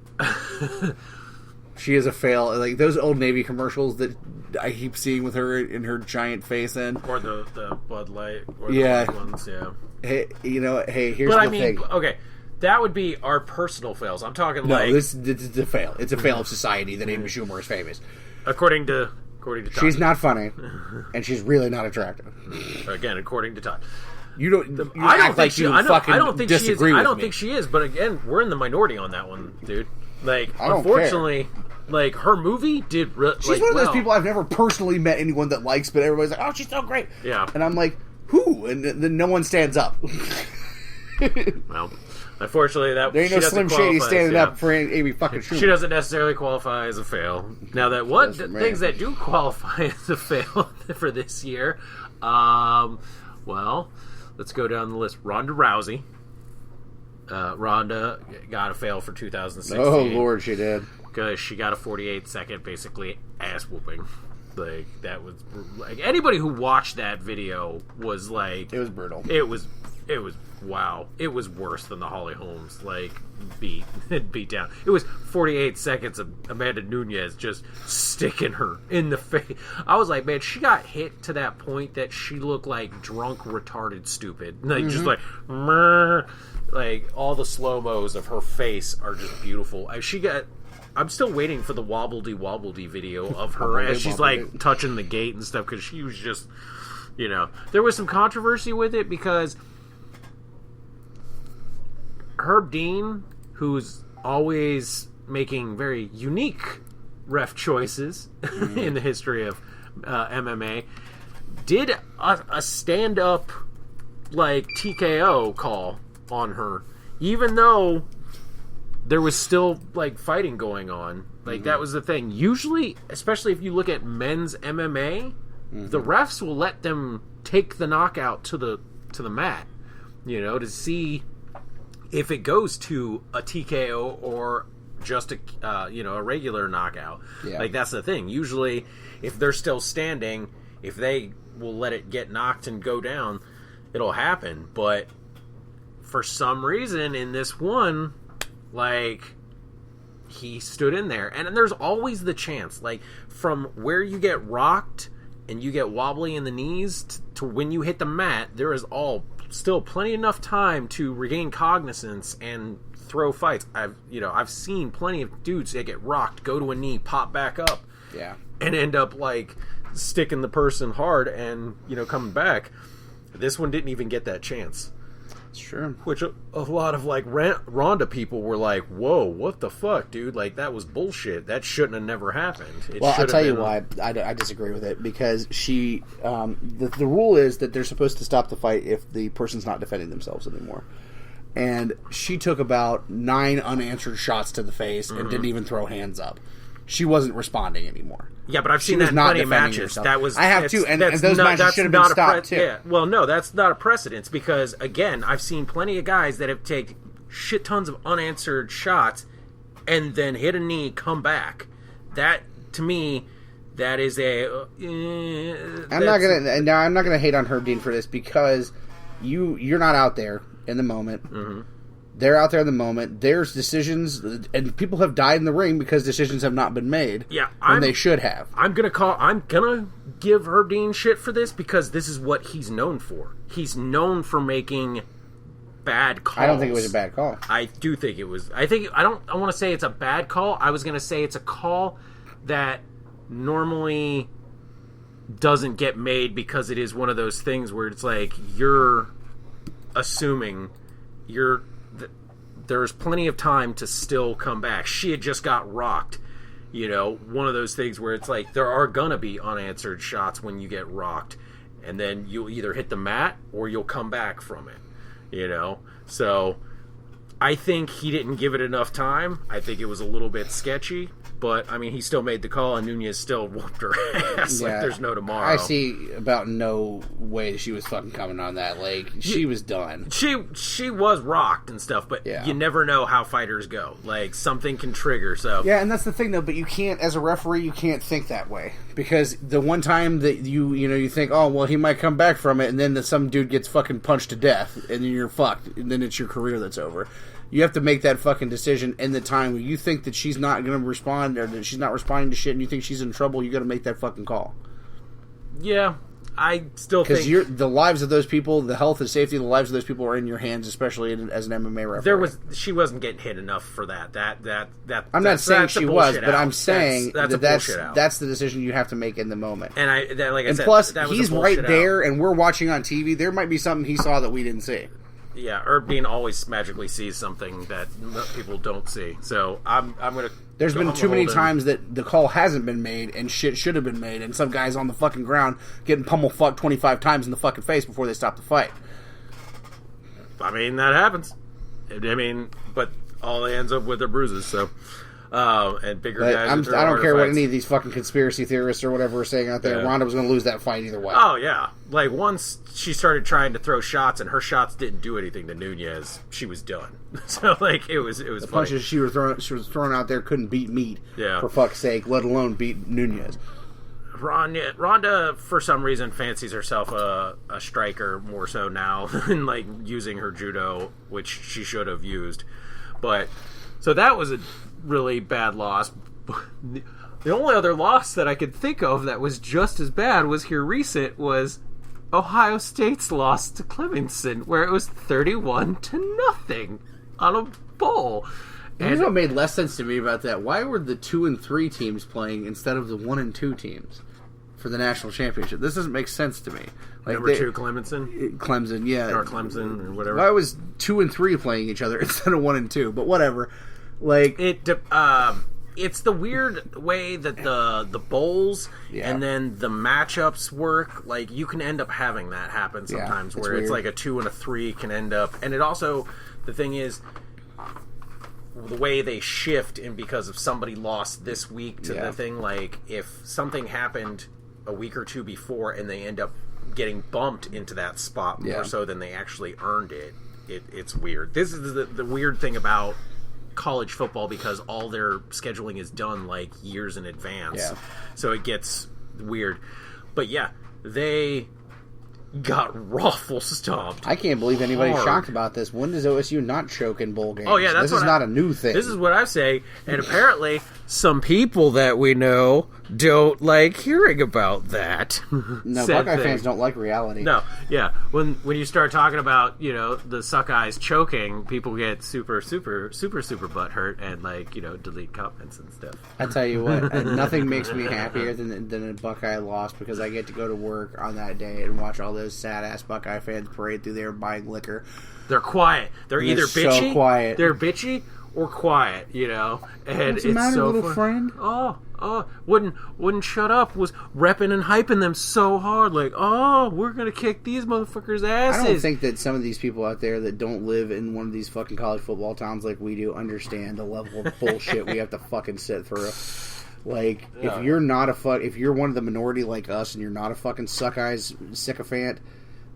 She is a fail. Like those old Navy commercials that I keep seeing with her in her giant face in. Or the Bud Light. Or the Yeah. Bud ones, yeah. Hey, here's But the thing. okay, that would be our personal fails. I'm talking No, like this is a fail. It's a fail of society that Amy Schumer is famous. according to Todd. She's not funny, and she's really not attractive. Again, according to Todd. You don't. You I don't act think like she. you I fucking don't think she is. disagree I with don't me. think she is. But again, we're in the minority on that one, dude. Like, I don't unfortunately, like her movie did. She's one of those people I've never personally met anyone that likes, but everybody's like, "Oh, she's so great." Yeah. And I'm like, "Who?" And then no one stands up. Well, unfortunately, that There ain't she no doesn't Slim Shady qualify, standing yeah. up for Amy fucking Schumer. She doesn't necessarily qualify as a fail. Now, that what Listen, man. things that do qualify as a fail for this year? Well, let's go down the list. Ronda Rousey. Ronda got a fail for 2016. Oh Lord, she did. Because she got a 48-second, basically, ass whooping. Like, that was... Like, anybody who watched that video was like... It was brutal. It was... Wow. It was worse than the Holly Holmes, like, beat down. It was 48 seconds of Amanda Nunes just sticking her in the face. I was like, man, she got hit to that point that she looked like drunk, retarded, stupid. Like, just like... Meh. Like, all the slow-mos of her face are just beautiful. I'm still waiting for the wobbledy video of her as she's like touching the gate and stuff, because she was just, there was some controversy with it because Herb Dean, who's always making very unique ref choices in the history of MMA, did a stand-up like TKO call on her, even though there was still like fighting going on. Like that was the thing. Usually, especially if you look at men's MMA, the refs will let them take the knockout to the mat, to see if it goes to a TKO or just a regular knockout. Yeah. Like that's the thing. Usually, if they're still standing, if they will let it get knocked and go down, it'll happen. But for some reason in this one, like, he stood in there. And there's always the chance, like, from where you get rocked and you get wobbly in the knees to when you hit the mat, there is all still plenty enough time to regain cognizance and throw fights. I've seen plenty of dudes that get rocked, go to a knee, pop back up, and end up like sticking the person hard and coming back. This one didn't even get that chance. It's true. Which a lot of like Ronda people were like, "Whoa, what the fuck, dude? Like that was bullshit. That shouldn't have never happened." I'll tell you why I disagree with it, because she the rule is that they're supposed to stop the fight if the person's not defending themselves anymore. And she took about 9 unanswered shots to the face and didn't even throw hands up. She wasn't responding anymore. Yeah, but I've seen that in plenty of matches. Herself. That was I have too, and those matches should have been stopped too. Yeah, well, no, that's not a precedence, because again, I've seen plenty of guys that have taken shit tons of unanswered shots and then hit a knee, come back. That to me, that is a. I'm not gonna hate on Herb Dean for this, because you're not out there in the moment. Mm-hmm. They're out there in the moment. There's decisions, and people have died in the ring because decisions have not been made. Yeah, when they should have. I'm gonna give Herb Dean shit for this, because this is what he's known for. He's known for making bad calls. I don't think it was a bad call. I do think it was. I don't want to say it's a bad call. I was gonna say it's a call that normally doesn't get made, because it is one of those things where it's like you're assuming there's plenty of time to still come back. She had just got rocked. One of those things where it's like there are gonna be unanswered shots when you get rocked, and then you'll either hit the mat or you'll come back from it. So I think he didn't give it enough time. I think it was a little bit sketchy, but I mean, he still made the call, and Nunez still whooped her ass like there's no tomorrow. I see about no way she was fucking coming on that. Like, she was done. She was rocked and stuff, but you never know how fighters go. Like, something can trigger. So yeah, and that's the thing though. But you can't, as a referee, you can't think that way, because the one time that you think, oh well, he might come back from it, and then some dude gets fucking punched to death, and then you're fucked, and then it's your career that's over. You have to make that fucking decision in the time where you think that she's not going to respond, or that she's not responding to shit, and you think she's in trouble. You got to make that fucking call. Yeah, I still think because the lives of those people, the health and safety of the lives of those people are in your hands, especially as an MMA referee. She wasn't getting hit enough for that. I'm not saying she was, but I'm saying that's the decision you have to make in the moment. And I said, plus he's right there, and we're watching on TV. There might be something he saw that we didn't see. Yeah, Herb Dean always magically sees something that people don't see. So I'm gonna. There's been too many times that the call hasn't been made and shit should have been made, and some guys on the fucking ground getting pummel fucked 25 times in the fucking face before they stop the fight. I mean, that happens. But all ends up with their bruises. So. And bigger guys. I don't care what any of these fucking conspiracy theorists or whatever are saying out there. Yeah. Ronda was going to lose that fight either way. Oh yeah, like once she started trying to throw shots and her shots didn't do anything to Nunez, she was done. So like it was. The punches she was throwing out there couldn't beat meat. Yeah. For fuck's sake, let alone beat Nunez. Ronda, for some reason, fancies herself a striker more so now than like using her judo, which she should have used. But so that was a really bad loss. The only other loss that I could think of that was just as bad was here recent was Ohio State's loss to Clemson, where it was 31-0 on a bowl. And what made less sense to me about that? Why were the 2 and 3 teams playing instead of the 1 and 2 teams for the national championship? This doesn't make sense to me. Like Number 2, Clemson, yeah, or Clemson, or whatever. Why was 2 and 3 playing each other instead of 1 and 2? But whatever. Like it's the weird way that the bowls and then the matchups work. Like you can end up having that happen sometimes, where it's like a 2 and a 3 can end up, and it also the thing is the way they shift, and because if somebody lost this week to the thing, like if something happened a week or two before and they end up getting bumped into that spot more so than they actually earned it, it's weird. This is the weird thing about college football, because all their scheduling is done like years in advance, so it gets weird. But yeah, they got raffle stomped. I can't believe anybody's hard. shocked about this. When does OSU not choke in bowl games? Oh, yeah, that's this is what not a new thing. This is what I'm saying, and apparently some people that we know don't like hearing about that. No, said Buckeye thing. fans don't like reality. No, yeah. When you start talking about, you know, the Suckeyes choking, people get super butthurt and, like, you know, delete comments and stuff. I tell you what, nothing makes me happier than a Buckeye loss, because I get to go to work on that day and watch all those sad-ass Buckeye fans parade through there buying liquor. They're quiet. They're either so bitchy. quiet. They're bitchy or quiet, you know. And What's the it's matter, so little fun. friend? Oh, wouldn't shut up. Was repping and hyping them so hard, like, oh, we're gonna kick these motherfuckers' asses. I don't think that some of these people out there that don't live in one of these fucking college football towns like we do understand the level of bullshit we have to fucking sit through. Like, Yeah. if you're not if you're one of the minority like us and you're not a fucking Suckeyes sycophant,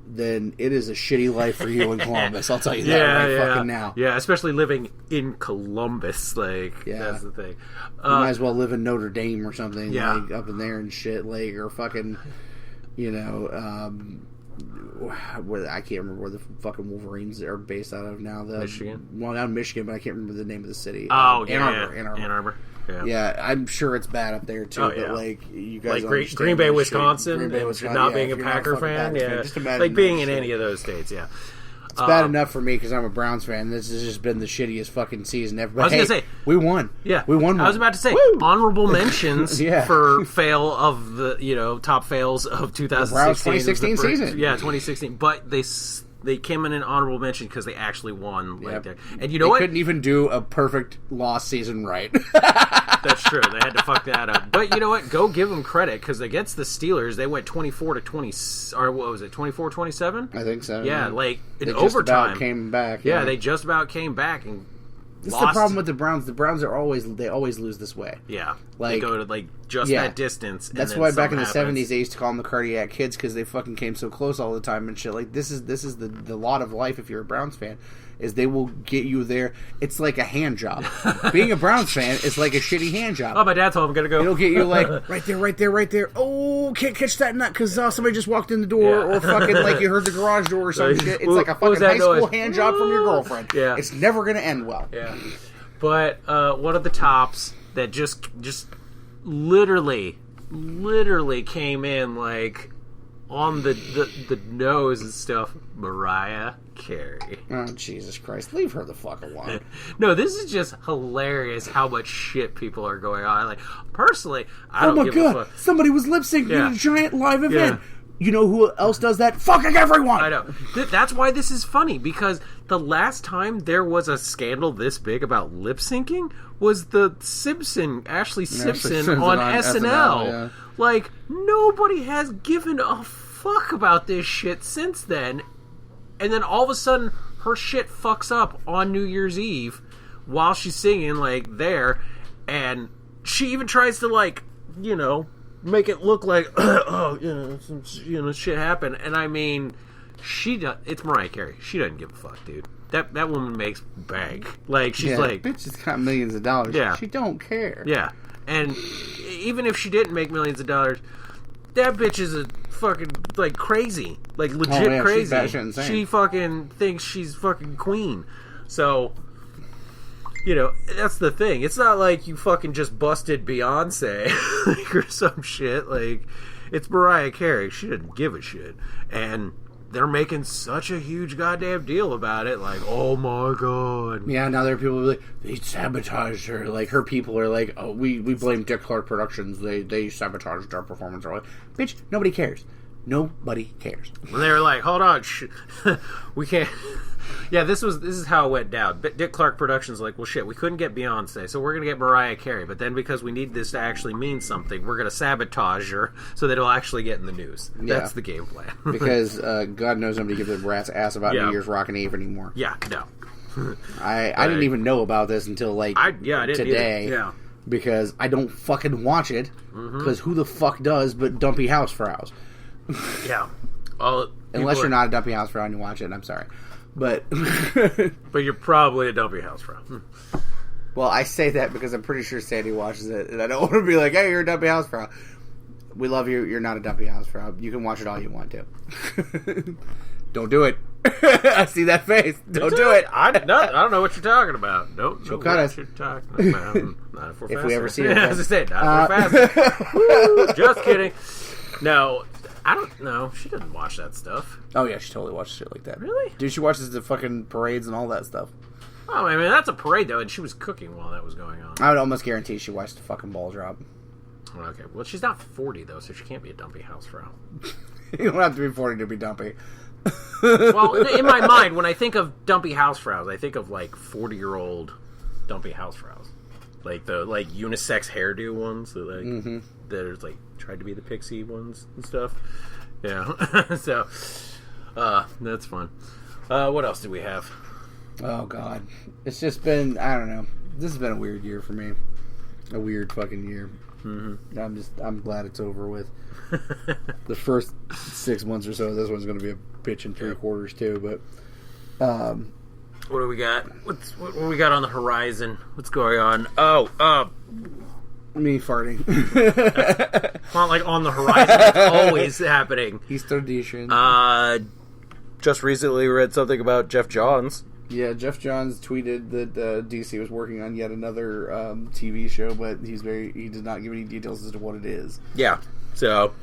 then it is a shitty life for you in Columbus. I'll tell you that fucking now. Yeah, especially living in Columbus, like, Yeah. that's the thing. You might as well live in Notre Dame or something, Yeah. like, up in there and shit, like, or fucking, you know, I can't remember where the fucking Wolverines are based out of now. Michigan? Well, not Michigan, but I can't remember the name of the city. Oh, Ann Arbor. Ann Arbor. Yeah. Yeah, I'm sure it's bad up there too. Oh, but yeah. like, you guys, Like understand Green Bay, that shit. Wisconsin, Green Bay, and Wisconsin, not yeah, being if a you're not Packer fucking fan, Packers yeah, just imagine like being that in shit. any of those states, yeah. It's bad enough for me because I'm a Browns fan. This has just been the shittiest fucking season ever. But I was gonna say, we won. Yeah, we won. I was about to say Woo! honorable mentions Yeah. for fail of the top fails of 2016. Browns 2016 season. Yeah, 2016. But they came in an honorable mention because they actually won. Like Yep. that. And you know They what? couldn't even do a perfect lost season right. That's true. They had to fuck that up. But you know what? Go give them credit because against the Steelers, they went 24-20, or what was it? 24-27? I think so. Yeah, like in they just overtime. about came back. Yeah, they just about came back and This lost. is the problem with the Browns. The Browns are always lose this way. Yeah, Like- they go to like just Yeah. that distance. And That's then why back in something the happens. '70s they used to call them the cardiac kids because they fucking came so close all the time and shit. Like this is the lot of life if you're a Browns fan. Is they will get you there. It's like a hand job. Being a Browns fan is like a shitty hand job. Oh, my dad's home. I'm gonna go. It'll get you like right there. Oh, can't catch that nut because somebody just walked in the door, Yeah. or fucking like you heard the garage door or some Like, shit. It's what- like a what was fucking that high school noise? hand job from your girlfriend. Yeah. It's never gonna end well. Yeah, but one of the tops that just literally came in like on the nose and stuff. Mariah Carey. Oh Jesus Christ! Leave her the fuck alone. No, this is just hilarious how much shit people are going on. Like, personally, I Oh don't my give god! a fuck. Somebody was lip syncing Yeah. at a giant live event. Yeah. You know who else does that? Fucking everyone! I know. That's why this is funny, because the last time there was a scandal this big about lip syncing was the Ashley Simpson on SNL. yeah. Like, nobody has given a fuck about this shit since then. And then all of a sudden, her shit fucks up on New Year's Eve while she's singing, like, there. And she even tries to, like, you know, make it look like, oh, shit happened. And I mean, it's Mariah Carey. She doesn't give a fuck, dude. That woman makes bank. Like, she's like, bitch has got millions of dollars. Yeah. She don't care. yeah. And even if she didn't make millions of dollars, that bitch is a fucking, like, crazy. Like, legit yeah, she's crazy. batshit insane. She fucking thinks she's fucking queen. So, you know, that's the thing. It's not like you fucking just busted Beyonce like, or some shit. Like, it's Mariah Carey. She didn't give a shit. And they're making such a huge goddamn deal about it. Like, oh my god. Yeah, now there are people who are like, they sabotaged her. Like, her people are like, oh, we blame Dick Clark Productions. They sabotaged our performance. Or like, bitch, nobody cares. Nobody cares. And they were like, hold on, we can't. Yeah, this is how it went down. Dick Clark Productions like, well, shit, we couldn't get Beyonce, so we're going to get Mariah Carey. But then because we need this to actually mean something, we're going to sabotage her so that it'll actually get in the news. Yeah. That's the game plan. Because God knows nobody gives a rat's ass about Yeah. New Year's Rockin' Eve anymore. Yeah, no. I didn't even know about this until like I didn't today. either. Yeah. Because I don't fucking watch it. Because who the fuck does but Dumpy House Frauds? Yeah. Unless you're not a Dumpy House Frau and you watch it, and I'm sorry. But But you're probably a Dumpy House Frau. well, I say that because I'm pretty sure Sandy watches it, and I don't want to be like, "Hey, you're a Dumpy House Frau." We love you. You're not a dumpy house frau. You can watch it all you want to. Don't do it. I see that face. Don't do it. I don't know what you're talking about. Don't know cut what us. you're talking about. Not if we're If faster. we ever see her Yeah, again. as I said, not if we're faster. Woo, just kidding. No, I don't know. She doesn't watch that stuff. Oh yeah, she totally watches shit like that. Really? Dude, she watches the fucking parades and all that stuff. Oh, I mean, that's a parade, though, and she was cooking while that was going on. I would almost guarantee she watched the fucking ball drop. Okay, well, she's not 40, though, so she can't be a dumpy housefrau. You don't have to be 40 to be dumpy. Well, in my mind, when I think of dumpy housefraus, I think of, like, 40-year-old dumpy housefraus. Like the, like, unisex hairdo ones that, like, that are, like, tried to be the pixie ones and stuff. Yeah. So, that's fun. What else do we have? Oh, God. It's just been, I don't know. This has been a weird year for me. A weird fucking year. Mm-hmm. I'm glad it's over with. The first 6 months or so, this one's going to be a bitch in 3/4 too, but... What do we got? What do we got on the horizon? What's going on? Me farting. It's not like on the horizon. It's always happening. Easter edition. Just recently read something about Jeff Johns. Yeah, Jeff Johns tweeted that DC was working on yet another TV show, but he did not give any details as to what it is. Yeah, so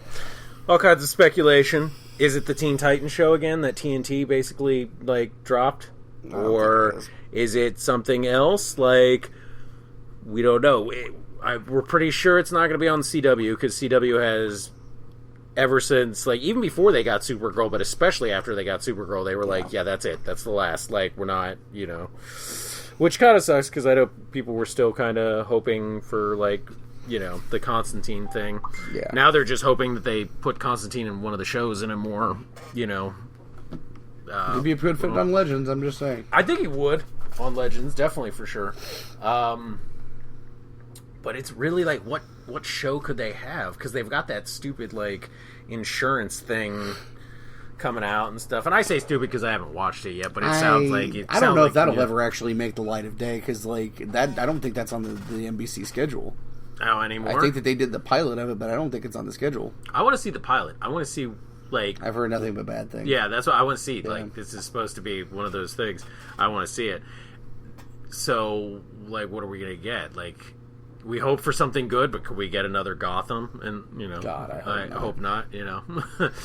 all kinds of speculation. Is it the Teen Titans show again that TNT basically like dropped, or is it something else? Like, we don't know. We're pretty sure it's not going to be on the CW because CW has. Ever since, like, even before they got Supergirl, but especially after they got Supergirl, they were like, yeah, that's it. That's the last. Like, we're not, you know. Which kind of sucks, because I know people were still kind of hoping for, like, you know, the Constantine thing. Yeah. Now they're just hoping that they put Constantine in one of the shows in a more, you know... It'd be a good fit on Legends, I'm just saying. I think he would on Legends, definitely, for sure. But it's really, like, what show could they have? Because they've got that stupid, like, insurance thing coming out and stuff. And I say stupid because I haven't watched it yet, but it sounds like... I don't know if that'll ever actually make the light of day, because, like, that I don't think that's on the NBC schedule. Oh, anymore? I think that they did the pilot of it, but I don't think it's on the schedule. I want to see the pilot. I want to see, like... I've heard nothing but bad things. Yeah, that's what I want to see. Yeah. Like, this is supposed to be one of those things. I want to see it. So, like, what are we going to get? Like... We hope for something good, but could we get another Gotham? And, you know, God, I hope not, you know.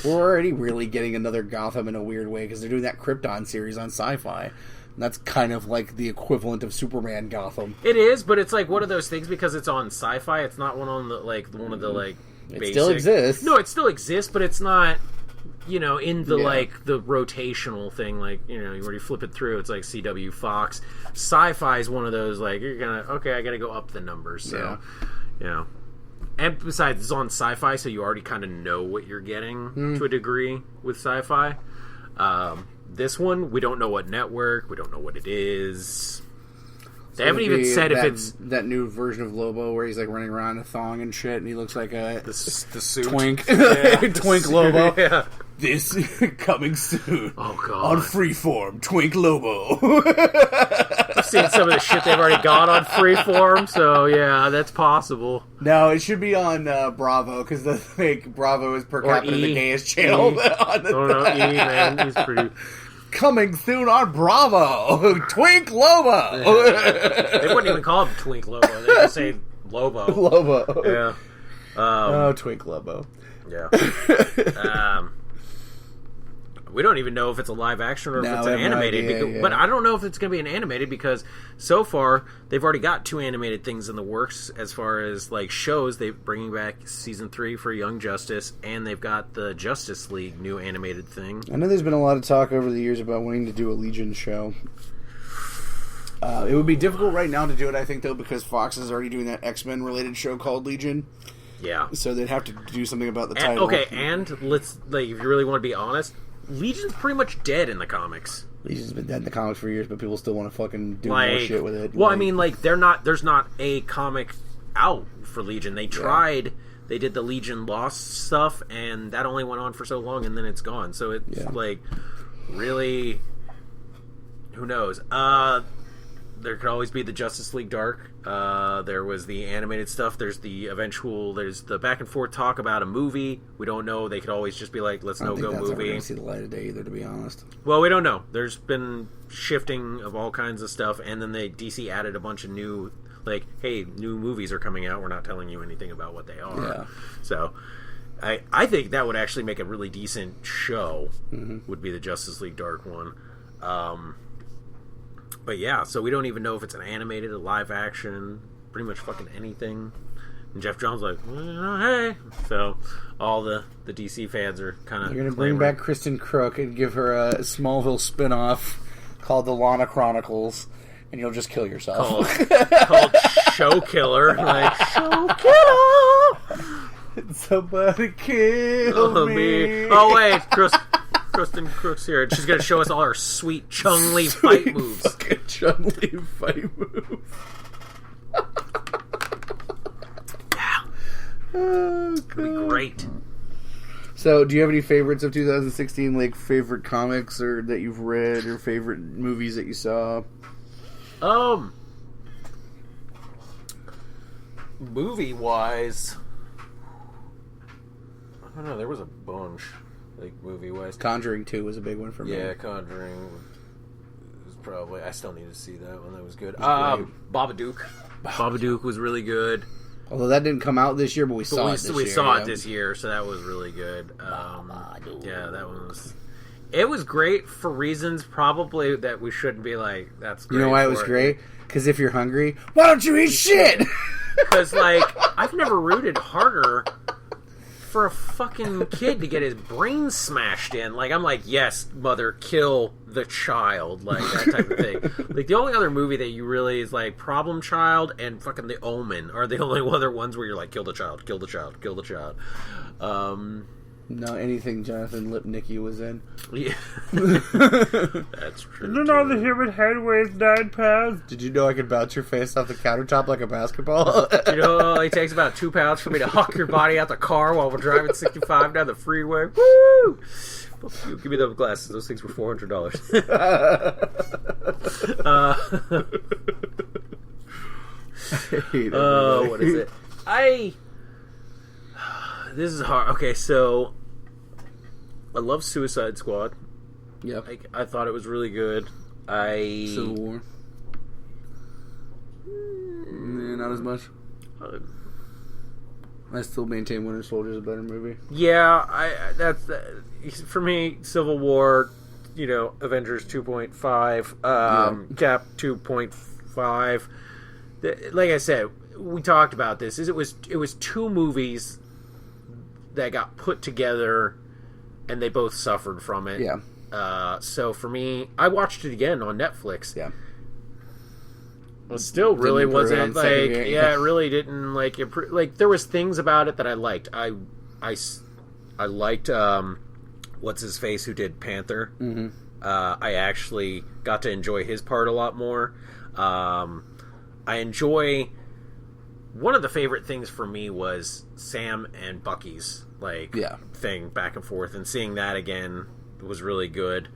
We're already really getting another Gotham in a weird way, because they're doing that Krypton series on Sci-Fi. And that's kind of like the equivalent of Superman Gotham. It is, but it's like one of those things because it's on Sci-Fi. It's not one on the, like, one of the, like, It basic... still exists. No, it still exists, but it's not... You know, in the, Yeah. like, the rotational thing, like, you know, where you flip it through, it's like CW, Fox. Sci-Fi is one of those, like, you're gonna, okay, I gotta go up the numbers, so, you know. And besides, it's on Sci-Fi, so you already kind of know what you're getting to a degree with Sci-Fi. This one, we don't know what network, we don't know what it is. They haven't even said if it's... That new version of Lobo where he's, like, running around in a thong and shit, and he looks like a... The suit. Twink. Yeah, Twink suit, Lobo. Yeah. This coming soon. Oh, God. On Freeform, Twink Lobo. I've seen some of the shit they've already got on Freeform, so yeah, that's possible. No, it should be on Bravo, because the like, Bravo is per capita E. the gayest channel. E. On the, Oh, no, E, man, he's pretty... Coming soon on Bravo, Twink Lobo. They wouldn't even call him Twink Lobo. They just say Lobo. Lobo. Yeah. Oh, Twink Lobo. Yeah. We don't even know if it's a live action or if No, it's I an have no animated. idea, yeah. But I don't know if it's going to be an animated because so far they've already got 2 animated things in the works as far as like shows. They're bringing back season 3 for Young Justice, and they've got the Justice League new animated thing. I know there's been a lot of talk over the years about wanting to do a Legion show. It would be difficult right now to do it, I think, though, because Fox is already doing that X-Men related show called Legion. Yeah. So they'd have to do something about the And, title. okay, and let's like if you really want to be honest, Legion's pretty much dead in the comics. Legion's been dead in the comics for years, but people still want to fucking do more Like, shit with it. well, I Like, mean, like there's not a comic out for Legion. They tried. They did the Legion Lost stuff, and that only went on for so long, and then it's gone. So it's like really, who knows? there could always be the Justice League Dark. There was the animated stuff. There's the back and forth talk about a movie. We don't know. They could always just be like, let's I don't no think go that's ever movie. going to see the light of day either, to be honest. Well, we don't know. There's been shifting of all kinds of stuff, and then DC added a bunch of new, like, hey, new movies are coming out. We're not telling you anything about what they are. Yeah. So I think that would actually make a really decent show. Mm-hmm. Would be the Justice League Dark one. But yeah, so we don't even know if it's an animated, a live action, pretty much fucking anything. And Jeff Johns like, well, hey. So all the DC fans are kind of... They're going to bring back Kristen Crook and give her a Smallville spinoff called The Lana Chronicles, and you'll just kill yourself. Called Show Killer. Like, Show Killer! Somebody kill me. Oh, wait, Kristen Crook's here, and she's going to show us all her sweet Chung-Li fight moves. Fucking Chun-Li fight move. Yeah. Oh, It'll be great. So, do you have any favorites of 2016, like favorite comics or that you've read, or favorite movies that you saw? Movie-wise, I don't know, there was a bunch. Like, movie-wise. Conjuring 2 was a big one for me. Yeah, Conjuring was probably... I still need to see that one. That was good. It was great. Babadook. Babadook was really good. Although that didn't come out this year, but we saw it this year. We saw it this year, so that was really good. Yeah, that one was... It was great for reasons probably that we shouldn't be like, that's great. You know why it was great? Because if you're hungry, why don't you eat shit? Because, like, I've never rooted harder for a fucking kid to get his brain smashed in. Like, I'm like, yes, mother, kill the child. Like, that type of thing. Like, the only other movie that you really is, like, Problem Child and fucking The Omen are the only other ones where you're like, kill the child, kill the child, kill the child. No, anything Jonathan Lipnicki was in. Yeah. That's true. Isn't all the human head weighs 9 pounds? Did you know I could bounce your face off the countertop like a basketball? You know, it only takes about 2 pounds for me to huck your body out the car while we're driving 65 down the freeway. Woo! Fuck you. Give me those glasses. Those things were $400. What is it? This is hard. Okay, so I love Suicide Squad. Yep. I thought it was really good. Civil War. Not as much. I still maintain Winter Soldier is a better movie. Yeah, for me, Civil War, you know, Avengers 2.5, Cap 2.5. Like I said, we talked about this. It was 2 movies that got put together, and they both suffered from it. Yeah. So for me, I watched it again on Netflix. Yeah. It still really wasn't like, it really didn't like improve. Like, there was things about it that I liked. I liked what's his face who did Panther. Mm-hmm. I actually got to enjoy his part a lot more. I enjoy. One of the favorite things for me was Sam and Bucky's thing back and forth, and seeing that again was really good.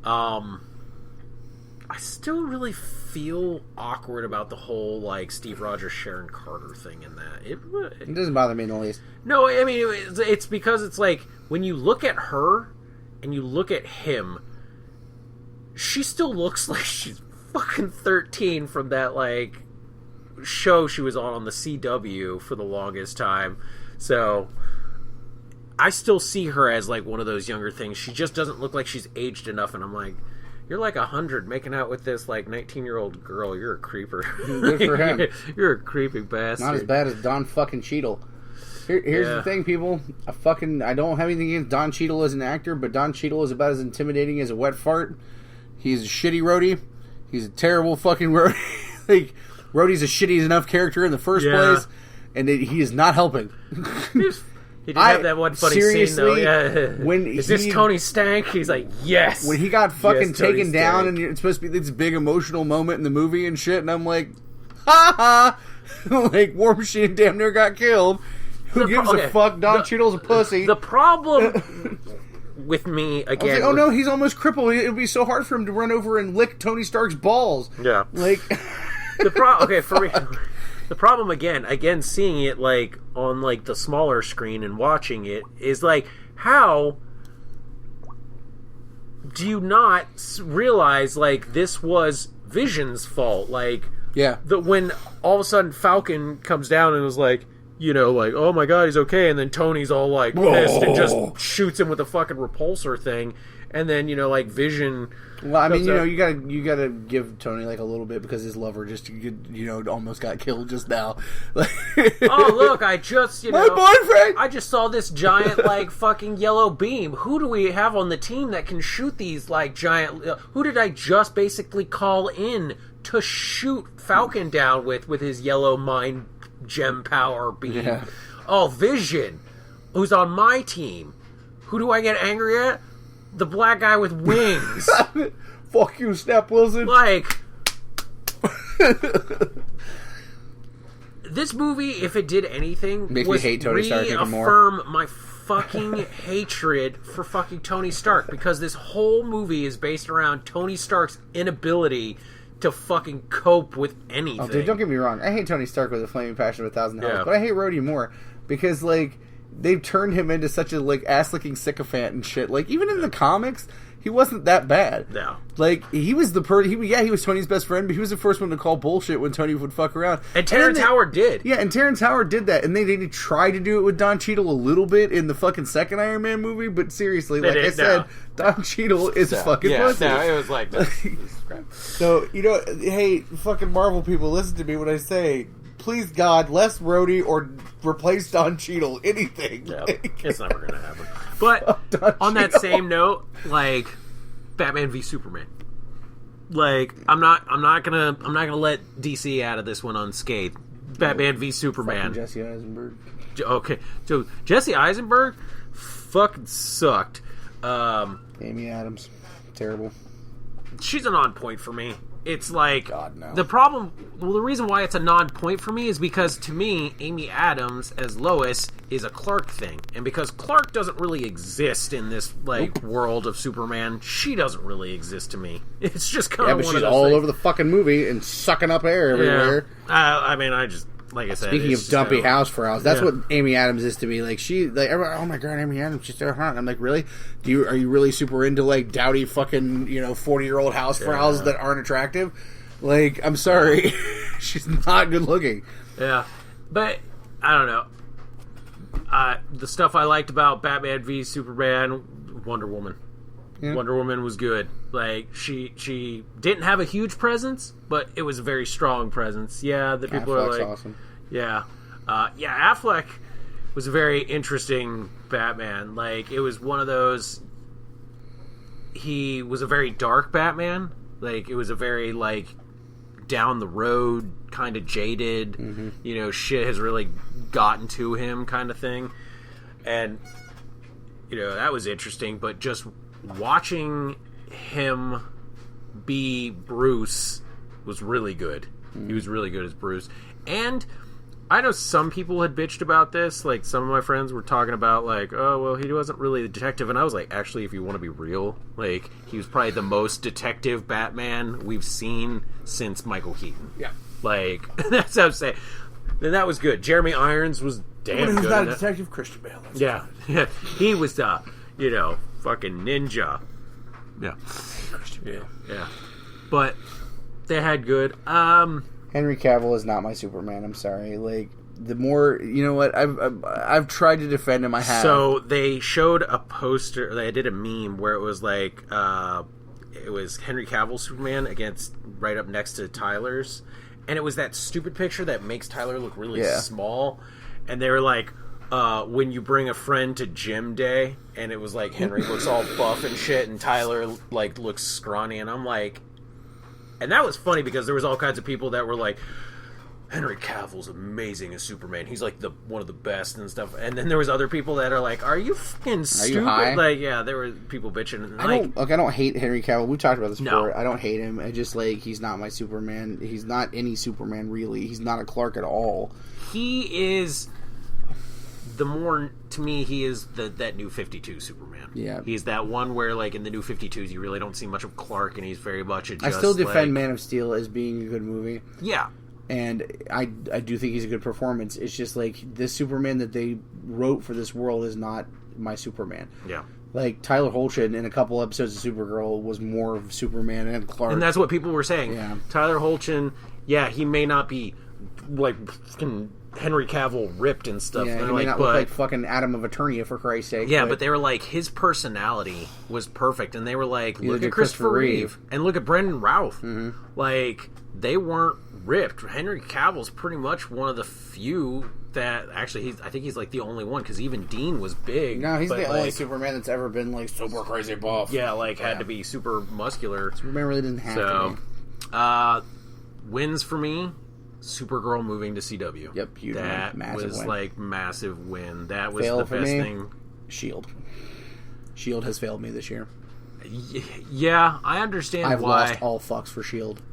I still really feel awkward about the whole like Steve Rogers, Sharon Carter thing in that. It doesn't bother me in the least. No, I mean it's because it's like when you look at her and you look at him, she still looks like she's fucking 13 from that like show she was on the CW for the longest time. So I still see her as like one of those younger things. She just doesn't look like she's aged enough, and I'm like, you're like 100 making out with this like 19-year-old girl. You're a creeper. Good for him. You're a creepy bastard. Not as bad as Don fucking Cheadle. Here's the thing, people. I don't have anything against Don Cheadle as an actor, but Don Cheadle is about as intimidating as a wet fart. He's a shitty roadie. He's a terrible fucking roadie. Like, Rhodey's a shitty enough character in the first place, and he is not helping. He did have that one funny scene, though. Yeah. Is this Tony Stank? He's like, yes. When he got fucking taken down, and it's supposed to be this big emotional moment in the movie and shit, and I'm like, ha ha! Like, War Machine damn near got killed. Who gives a fuck? Don Cheadle's a pussy. The problem with me I was again. like, oh no, he's almost crippled. It would be so hard for him to run over and lick Tony Stark's balls. Yeah. Like... For me... The problem again, seeing it like on like the smaller screen and watching it is like, how do you not realize like this was Vision's fault? Like, yeah, when all of a sudden Falcon comes down and is like, you know, like, oh my god, he's okay, and then Tony's all like pissed and just shoots him with a fucking repulsor thing, and then, you know, like Vision. Well, I mean, you know, you gotta give Tony like a little bit because his lover just, you know, almost got killed just now. Oh look, I just, you know, my boyfriend. I just saw this giant like fucking yellow beam. Who do we have on the team that can shoot these like giant? Who did I just basically call in to shoot Falcon down with his yellow mind gem power beam? Yeah. Oh, Vision, who's on my team. Who do I get angry at? The black guy with wings. Fuck you, Snap Wilson. Like, this movie, if it did anything, makes was me hate Tony Stark even more. Reaffirm my fucking hatred for fucking Tony Stark, because this whole movie is based around Tony Stark's inability to fucking cope with anything. Oh, dude, don't get me wrong. I hate Tony Stark with a flaming passion of 1,000 hells, Yeah. but I hate Rhodey more because, like, they've turned him into such a, like, ass-licking sycophant and shit. Like, even in the comics, he wasn't that bad. No. Like, he was the he was Tony's best friend, but he was the first one to call bullshit when Tony would fuck around. And Terrence Howard did. Yeah, and Terrence Howard did that, and they tried to do it with Don Cheadle a little bit in the fucking second Iron Man movie, but seriously, like I said, Don Cheadle is fucking pussy. No, it was like, this is crap. So, you know, hey, fucking Marvel people, listen to me when I say, please God, less Rhodey or replace Don Cheadle, anything. Yeah, it's never gonna happen. But on that same note, like, Batman v Superman. Like, I'm not gonna let DC out of this one unscathed. Batman v Superman. Fucking Jesse Eisenberg. Okay, so Jesse Eisenberg fucking sucked. Amy Adams, terrible. She's a non-point for me. It's like, God, no. the reason why it's a non-point for me is because, to me, Amy Adams as Lois is a Clark thing. And because Clark doesn't really exist in this, like, world of Superman, she doesn't really exist to me. It's just kind of one of those she's all things. over the fucking movie and sucking up air everywhere. Yeah. I mean, I just, like I said... Speaking of dumpy housefrows, that's Yeah. what Amy Adams is to me. Like, everyone, oh my god, Amy Adams, she's so hot. I'm like, really? Are you really super into, like, dowdy fucking, 40-year-old housefrows that aren't attractive? Like, I'm sorry. She's not good looking. Yeah. But, I don't know. The stuff I liked about Batman v Superman, Wonder Woman. Yeah. Wonder Woman was good. Like, she didn't have a huge presence, but it was a very strong presence. Yeah, the people are like... awesome. Yeah. Affleck was a very interesting Batman. Like, it was one of those... He was a very dark Batman. Like, it was a very, like, down the road, kind of jaded, shit has really gotten to him kind of thing. And, that was interesting, but just watching him be Bruce was really good. He was really good as Bruce. And I know some people had bitched about this. Like, some of my friends were talking about, like, oh, well, he wasn't really the detective. And I was like, actually, if you want to be real, like, he was probably the most detective Batman we've seen since Michael Keaton. Yeah. Like, that's what I'm saying. And that was good. Jeremy Irons was damn good. He's not a detective, Christian Bale. Yeah. He was the, fucking ninja. Yeah. Christian Bale. Yeah. But they had good. Henry Cavill is not my Superman. I'm sorry. Like, the more, you know what? I've tried to defend him. I have. So they showed a poster. They did a meme where it was like, it was Henry Cavill Superman against right up next to Tyler's, and it was that stupid picture that makes Tyler look really small. And they were like, when you bring a friend to gym day, and it was like Henry looks all buff and shit, and Tyler like looks scrawny, and I'm like. And that was funny because there was all kinds of people that were like, Henry Cavill's amazing as Superman. He's like one of the best and stuff. And then there was other people that are like, are you fucking stupid? you high? Like, yeah, there were people bitching. And I don't hate Henry Cavill. We've talked about this before. No. I don't hate him. I just, like, he's not my Superman. He's not any Superman, really. He's not a Clark at all. He is the more, to me, he is that New 52 Superman. Yeah. He's that one where, like, in the New 52s, you really don't see much of Clark, and he's very much I still defend Man of Steel as being a good movie. Yeah. And I do think he's a good performance. It's just, like, this Superman that they wrote for this world is not my Superman. Yeah. Like, Tyler Hoechlin in a couple episodes of Supergirl was more of Superman and Clark. And that's what people were saying. Yeah. Tyler Hoechlin, yeah, he may not be, like, fucking Henry Cavill ripped and stuff. Yeah, and he may not look like fucking Adam of Eternia, for Christ's sake. Yeah, but they were like, his personality was perfect. And they were like, look at Christopher Reeve. And look at Brendan Routh. Mm-hmm. Like, they weren't ripped. Henry Cavill's pretty much one of the few that, actually, I think he's like the only one, because even Dean was big. No, he's the only like, Superman that's ever been, like, super crazy buff. Yeah, like, had to be super muscular. Superman really didn't have to be. Wins for me, Supergirl moving to CW. Yep, huge that win. Massive was win. Like massive win. That was Fail the for best me. thing. Shield has failed me this year. Yeah, I understand I've why. lost all fucks for Shield,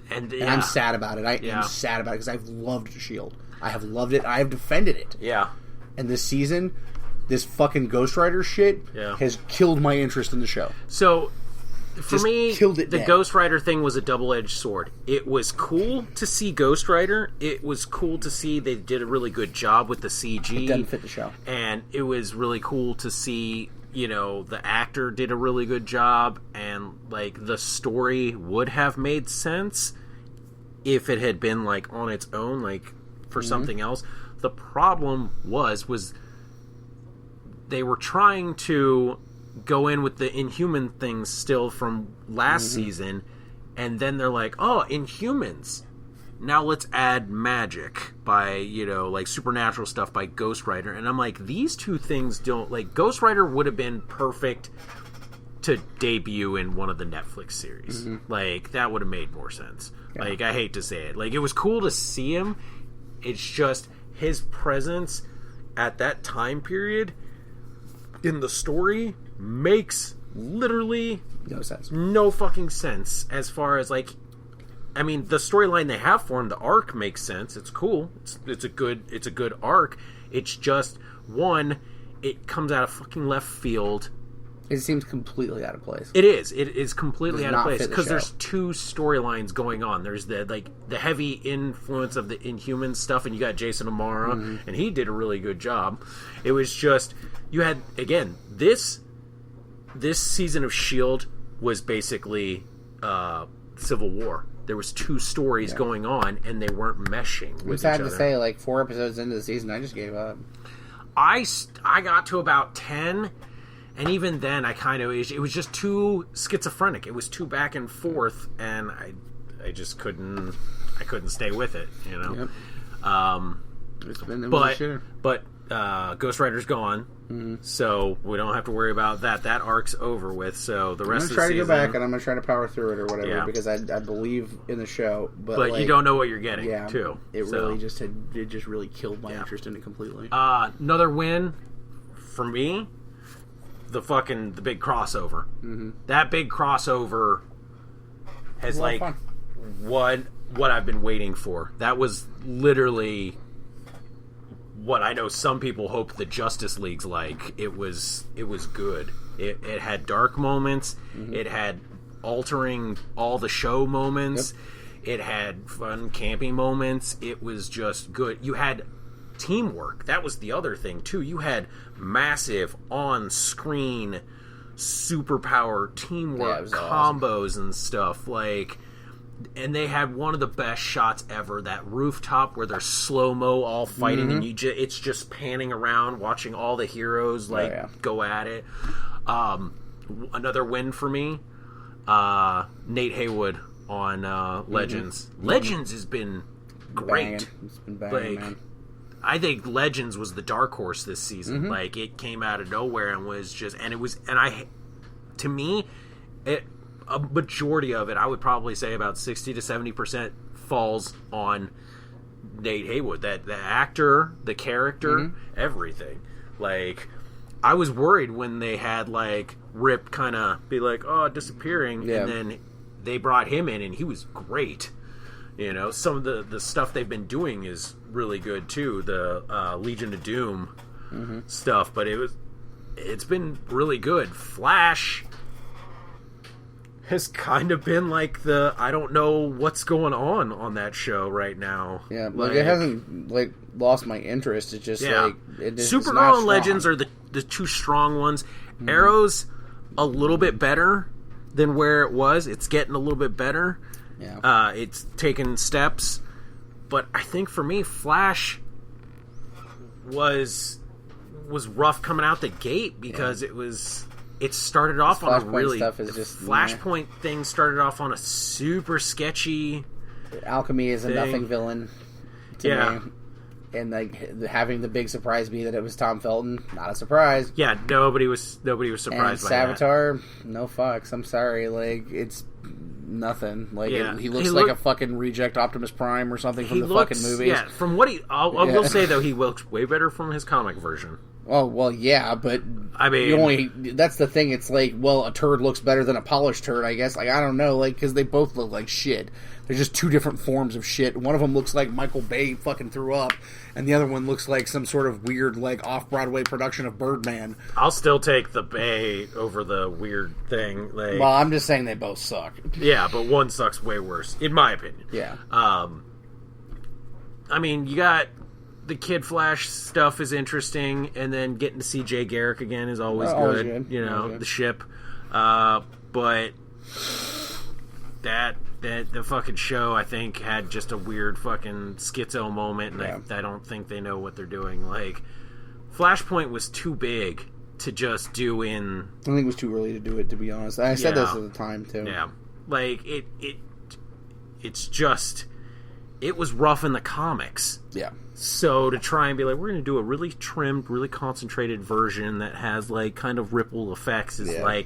and and I'm sad about it. I am sad about it because I've loved Shield. I have loved it. I have defended it. Yeah. And this season, this fucking Ghost Rider shit has killed my interest in the show. So, for me, killed it the dead. Ghost Rider thing was a double-edged sword. It was cool to see Ghost Rider. It was cool to see they did a really good job with the CG. It doesn't fit the show. And it was really cool to see, you know, the actor did a really good job, and, like, the story would have made sense if it had been, like, on its own, like, for something else. The problem was they were trying to go in with the Inhuman things still from last season, and then they're like, oh, Inhumans. Now let's add magic by, you know, like supernatural stuff by Ghost Rider. And I'm like, these two things don't, like, Ghost Rider would have been perfect to debut in one of the Netflix series. Like, that would have made more sense. Yeah. Like, I hate to say it. Like, it was cool to see him. It's just his presence at that time period in the story makes literally no sense. No fucking sense as far as, like, I mean, the storyline they have for him, the arc makes sense. It's cool. It's a good arc. It's just, one, it comes out of fucking left field. It seems completely out of place. It is completely out of place because the there's two storylines going on. There's the heavy influence of the Inhuman stuff, and you got Jason Momoa, and he did a really good job. It was just, you had, again, this season of S.H.I.E.L.D. was basically Civil War. There was two stories going on, and they weren't meshing with each other. Sad to say, like 4 episodes into the season, I just gave up. I got to about 10. And even then, it was just too schizophrenic. It was too back and forth, and I just couldn't stay with it, you know. Yep. But Ghost Rider's gone, so we don't have to worry about that. That arc's over with. So the rest of the season, I'm going to try to go back, and I'm going to try to power through it or whatever, because I believe in the show. But like, you don't know what you're getting, too. It really just really killed my interest in it completely. Another win for me. The big crossover. That big crossover has, like, what I've been waiting for. That was literally what I know some people hope the Justice League's like. It was good. It had dark moments. It had altering all the show moments. It had fun camping moments. It was just good. You had teamwork. That was the other thing too. You had massive on-screen superpower teamwork combos and stuff, like, and they had one of the best shots ever, that rooftop where they're slow-mo all fighting and it's just panning around watching all the heroes go at it. Another win for me, Nate Haywood on Legends. Legends has been great. It's been banging, like, man. I think Legends was the dark horse this season. Like, it came out of nowhere and was just, to me, a majority of it, I would probably say about 60 to 70% falls on Nate Haywood. That the actor, the character, everything. Like, I was worried when they had, like, Rip kind of be like, oh, disappearing, and then they brought him in and he was great. You know, some of the stuff they've been doing is really good too. The Legion of Doom stuff, but it's been really good. Flash has kind of been like I don't know what's going on that show right now. Yeah, like it hasn't lost my interest. It's just Supergirl and Legends are the two strong ones. Arrow's a little bit better than where it was. It's getting a little bit better. Yeah, it's taken steps, but I think for me, Flash was rough coming out the gate because it started off on a really Flashpoint thing started off on a super sketchy. Alchemy is a nothing villain to me. And having the big surprise be that it was Tom Felton, not a surprise. Yeah, nobody was surprised and by Savitar, no fucks. I'm sorry, it's nothing. He looks like a fucking reject Optimus Prime or something from the fucking movies. Yeah, from what I will say though, he looks way better from his comic version. Oh, well, yeah, but I mean, that's the thing. It's a turd looks better than a polished turd, I guess. I don't know, because they both look like shit. They're just two different forms of shit. One of them looks like Michael Bay fucking threw up, and the other one looks like some sort of weird, off-Broadway production of Birdman. I'll still take the Bay over the weird thing. Well, I'm just saying they both suck. Yeah, but one sucks way worse, in my opinion. Yeah. I mean, you got... The Kid Flash stuff is interesting, and then getting to see Jay Garrick again is always good. You know, the ship. But the fucking show, I think, had just a weird fucking schizo moment, and I don't think they know what they're doing. Flashpoint was too big to just do in... I think it was too early to do it, to be honest. I said this at the time, too. Yeah. It's just... It was rough in the comics. Yeah. So to try and be we're going to do a really trimmed, really concentrated version that has kind of ripple effects is I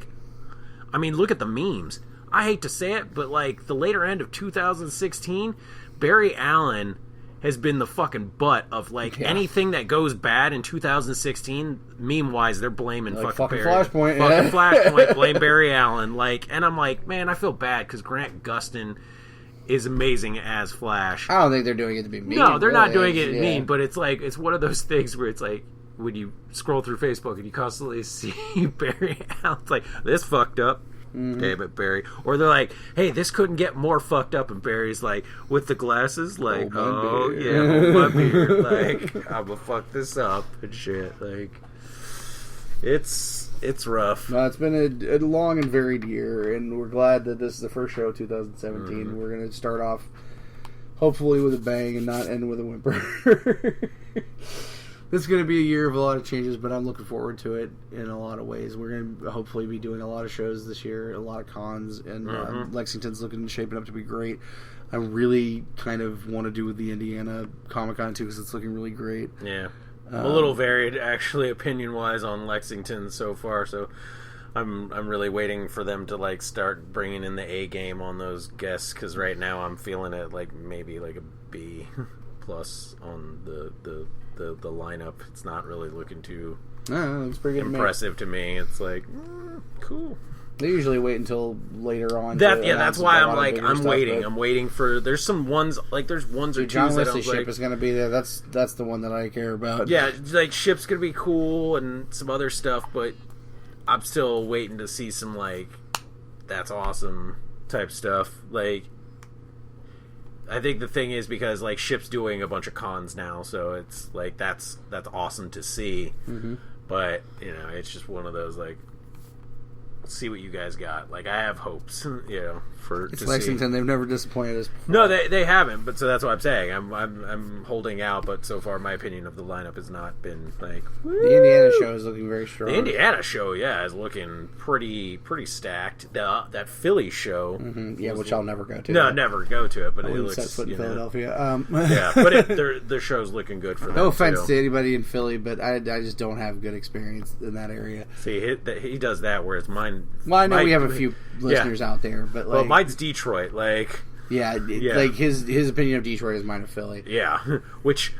mean, look at the memes. I hate to say it, but the later end of 2016, Barry Allen has been the fucking butt of anything that goes bad in 2016. Meme wise, they're blaming fucking Barry. Flashpoint, fucking Flashpoint, blame Barry Allen. And I'm man, I feel bad because Grant Gustin is amazing as Flash. I don't think they're doing it to be mean. No, they're not doing it mean, but it's it's one of those things where it's when you scroll through Facebook and you constantly see Barry Allen, it's this fucked up. Damn it, Barry. Or they're hey, this couldn't get more fucked up, and Barry's with the glasses, hold my beer. I'm gonna fuck this up and shit. It's rough. No, it's been a long and varied year, and we're glad that this is the first show of 2017. We're going to start off, hopefully, with a bang and not end with a whimper. This is going to be a year of a lot of changes, but I'm looking forward to it in a lot of ways. We're going to hopefully be doing a lot of shows this year, a lot of cons, and Lexington's shaping up to be great. I really kind of want to do the Indiana Comic-Con, too, because it's looking really great. Yeah. I'm a little varied, actually, opinion-wise on Lexington so far, so I'm really waiting for them to start bringing in the A game on those guests, because right now I'm feeling it maybe a B plus on the lineup. It's not really looking too it's pretty good impressive to me. It's cool. They usually wait until later on. That's why I'm I'm waiting. I'm waiting for. There's some ones there's ones or two. John Wesley ship is going to be there. That's the one that I care about. Yeah, ship's going to be cool and some other stuff, but I'm still waiting to see some that's awesome type stuff. I think the thing is because ship's doing a bunch of cons now, so it's that's awesome to see. Mm-hmm. But it's just one of those see what you guys got. I have hopes, for it's Lexington. See. They've never disappointed us before. No, they haven't. But so that's what I'm saying. I'm holding out. But so far, my opinion of the lineup has not been The Indiana show is looking very strong. The Indiana show, is looking pretty stacked. That Philly show, which I'll never go to. No, never go to it. But it looks set foot in Philadelphia. But their show's looking good for them. No offense to anybody in Philly, but I just don't have good experience in that area. See, he does that, whereas mine. Well, I know we have a few listeners out there, but mine's Detroit. His opinion of Detroit is mine of Philly. Yeah, which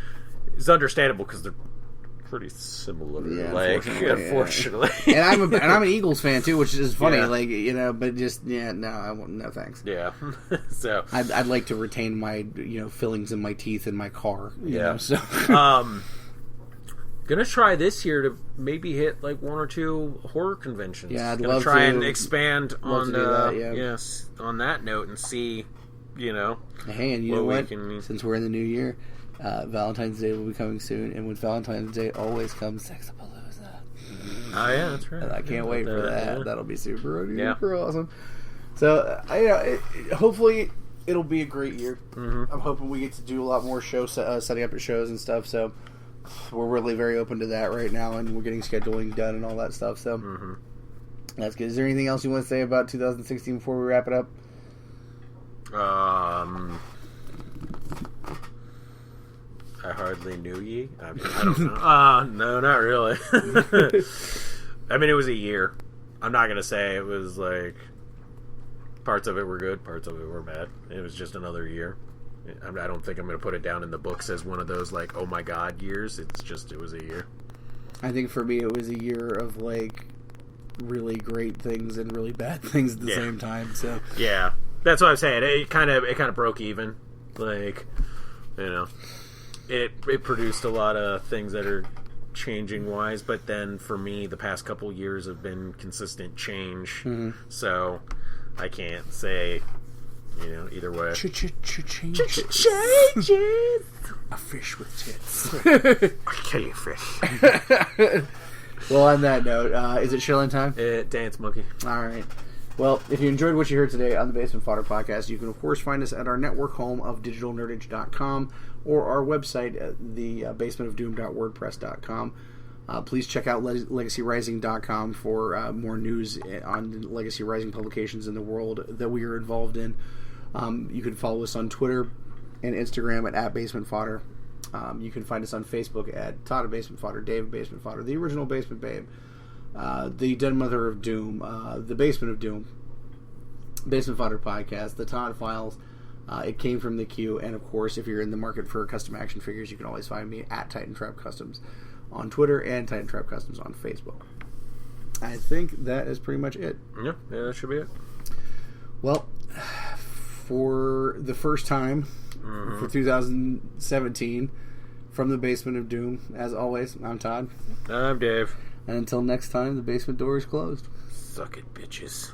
is understandable because they're pretty similar. Yeah, unfortunately. And I'm an Eagles fan too, which is funny. But just no thanks. Yeah. So I'd like to retain my fillings in my teeth in my car. You know, so. Gonna try this year to maybe hit like 1 or 2 horror conventions. Yeah, I'd Gonna love try to. and expand Love on to do that, yeah. yes, on that note and see, Hey, and you know what? Since we're in the new year, Valentine's Day will be coming soon, and with Valentine's Day always comes Sexapalooza. Oh yeah, that's right. And I can't wait for that. Yeah. That'll be super awesome. So, hopefully it'll be a great year. Mm-hmm. I'm hoping we get to do a lot more shows, setting up at shows and stuff. So, we're really very open to that right now, and we're getting scheduling done and all that stuff. So, that's good. Is there anything else you want to say about 2016 before we wrap it up? I hardly knew ye. I don't know. No, not really. I mean, it was a year. I'm not gonna say it was like parts of it were good, parts of it were bad. It was just another year. I don't think I'm gonna put it down in the books as one of those like, oh my god years. It's just, it was a year. I think for me it was a year of like really great things and really bad things at the same time. So yeah, that's what I'm saying. It kind of broke even. Like, it produced a lot of things that are changing wise, but then for me the past couple years have been consistent change. So I can't say either way. Changes. A fish with tits. I kill you, fish. Well, on that note, is it shilling time? Dance monkey. All right. Well, if you enjoyed what you heard today on the Basement Fodder Podcast, you can, of course, find us at our network home of digitalnerdage.com or our website at the basementofdoom.wordpress.com. Please check out legacyrising.com for more news on Legacy Rising publications in the world that we are involved in. You can follow us on Twitter and Instagram at Basement Fodder. You can find us on Facebook at Todd of Basement Fodder, Dave of Basement Fodder, the original Basement Babe, the Den Mother of Doom, the Basement of Doom, Basement Fodder Podcast, the Todd Files. It came from the queue, and of course, if you're in the market for custom action figures, you can always find me at Titan Trap Customs on Twitter and Titan Trap Customs on Facebook. I think that is pretty much it. Yeah, that should be it. Well, for the first time for 2017, from the Basement of Doom, as always, I'm Todd. I'm Dave. And until next time, the basement door is closed. Suck it, bitches.